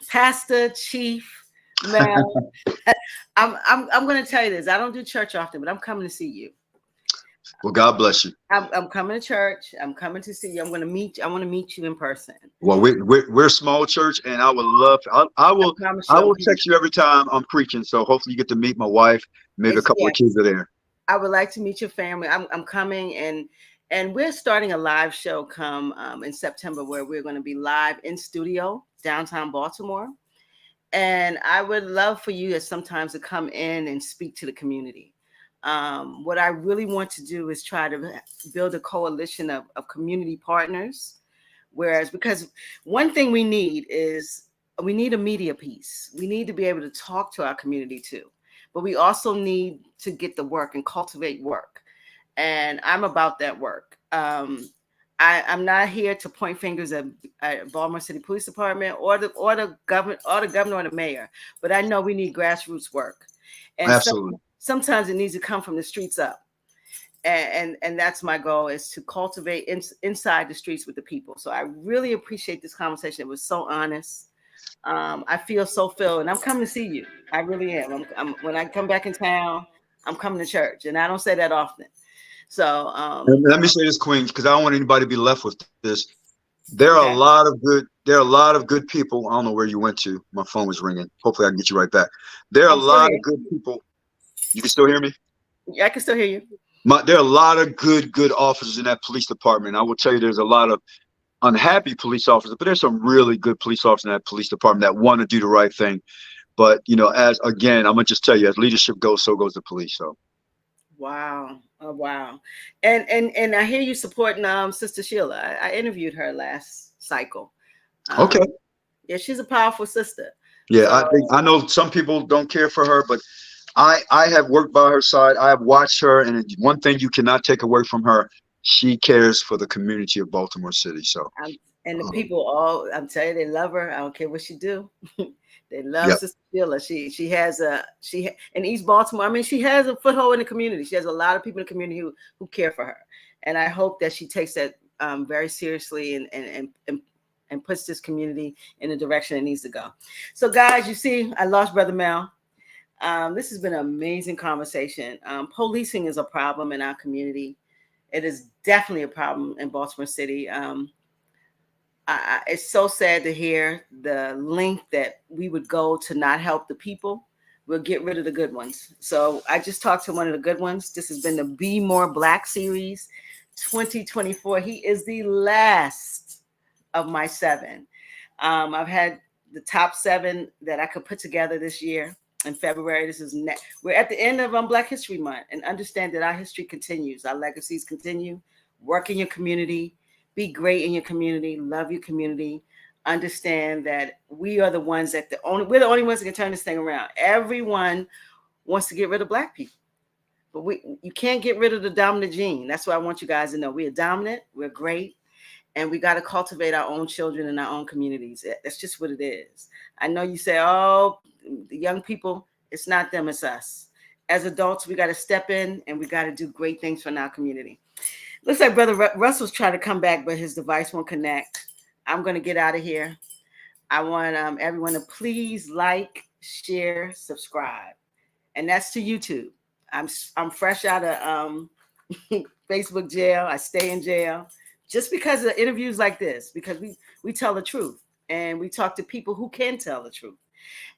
Pastor, Chief, Mel, I'm going to tell you this. I don't do church often, but I'm coming to see you. Well, God bless you. I'm coming to church. I'm coming to see you. I'm going to meet you. I want to meet you in person. Well, we're a small church, and I would love. I promise I you, I'm will coming. text you every time I'm preaching. So hopefully you get to meet my wife. Maybe a couple of Yes, kids are there. I would like to meet your family. I'm coming, and we're starting a live show come in September where we're going to be live in studio downtown Baltimore. And I would love for you to sometimes to come in and speak to the community. What I really want to do is try to build a coalition of community partners. Whereas, because one thing we need is we need a media piece. We need to be able to talk to our community too. But we also need to get the work and cultivate work. And I'm about that work. I'm not here to point fingers at Baltimore City Police Department or the governor or the mayor, but I know we need grassroots work, and Absolutely. sometimes it needs to come from the streets up, and that's my goal is to cultivate inside the streets with the people. So I really appreciate this conversation. It was so honest. I feel so filled, and I'm coming to see you. I really am. When I come back in town, I'm coming to church, and I don't say that often. So, And let me say this, Queen, because I don't want anybody to be left with this. okay. There are a lot of good people. I don't know where you went to. My phone was ringing. Hopefully I can get you right back. There are a I'm still lot here. of good people. You can still hear me? Yeah, I can still hear you. There are a lot of good officers in that police department. I will tell you there's a lot of unhappy police officers, but there's some really good police officers in that police department that want to do the right thing. But as again, I'm gonna just tell you, as leadership goes, so goes the police. So Wow. Oh, wow. And I hear you supporting Sister Sheila. I interviewed her last cycle. okay. Um, yeah, she's a powerful sister. Yeah, So I know some people don't care for her, but I have worked by her side. I have watched her, and one thing you cannot take away from her, she cares for the community of Baltimore City. So, and the um, people I'm telling you, they love her. I don't care what she do. They love yep, Sister Sheila. She has in East Baltimore. I mean, she has a foothold in the community. She has a lot of people in the community who care for her, and I hope that she takes that very seriously and puts this community in the direction it needs to go. So, guys, you see, I lost Brother Mel. This has been an amazing conversation. Policing is a problem in our community. It is definitely a problem in Baltimore City. It's so sad to hear the length that we would go to not help the people. We'll get rid of the good ones. So I just talked to one of the good ones. This has been the BMore BLaK Series 2024. He is the last of my 7. I've had the top 7 that I could put together this year in February. We're at the end of Black History Month, and understand that our history continues, our legacies continue. Work in your community, be great in your community, love your community. Understand that we are the ones we're the only ones that can turn this thing around. Everyone wants to get rid of Black people, but you can't get rid of the dominant gene. That's what I want you guys to know. We are dominant, we're great, and we got to cultivate our own children in our own communities. That's just what it is. I know you say, oh, the young people, it's not them, it's us. As adults, we got to step in and we got to do great things for our community. Looks like Brother Russell's trying to come back, but his device won't connect. I'm going to get out of here. I want everyone to please like, share, subscribe. And that's to YouTube. I'm fresh out of Facebook jail. I stay in jail just because of interviews like this, because we tell the truth and we talk to people who can tell the truth.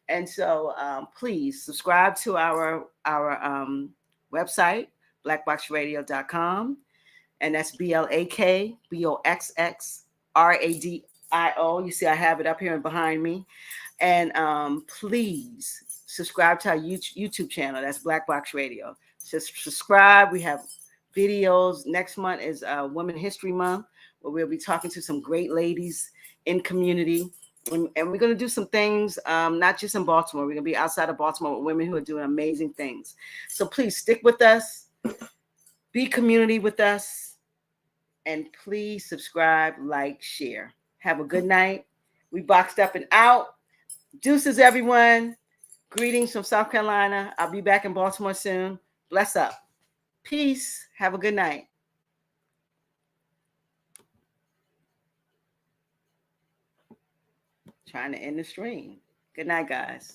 And so please subscribe to our website, blackboxradio.com. And that's BLAKBOXXRADIO. You see, I have it up here and behind me. And please subscribe to our YouTube channel. That's Black Box Radio. Just subscribe. We have videos. Next month is Women History Month, where we'll be talking to some great ladies in community. And we're going to do some things, not just in Baltimore. We're going to be outside of Baltimore with women who are doing amazing things. So please stick with us. Be community with us. And please subscribe, like, share. Have a good night. We boxed up and out. Deuces, everyone. Greetings from South Carolina. I'll be back in Baltimore soon. Bless up. Peace. Have a good night. Trying to end the stream. Good night, guys.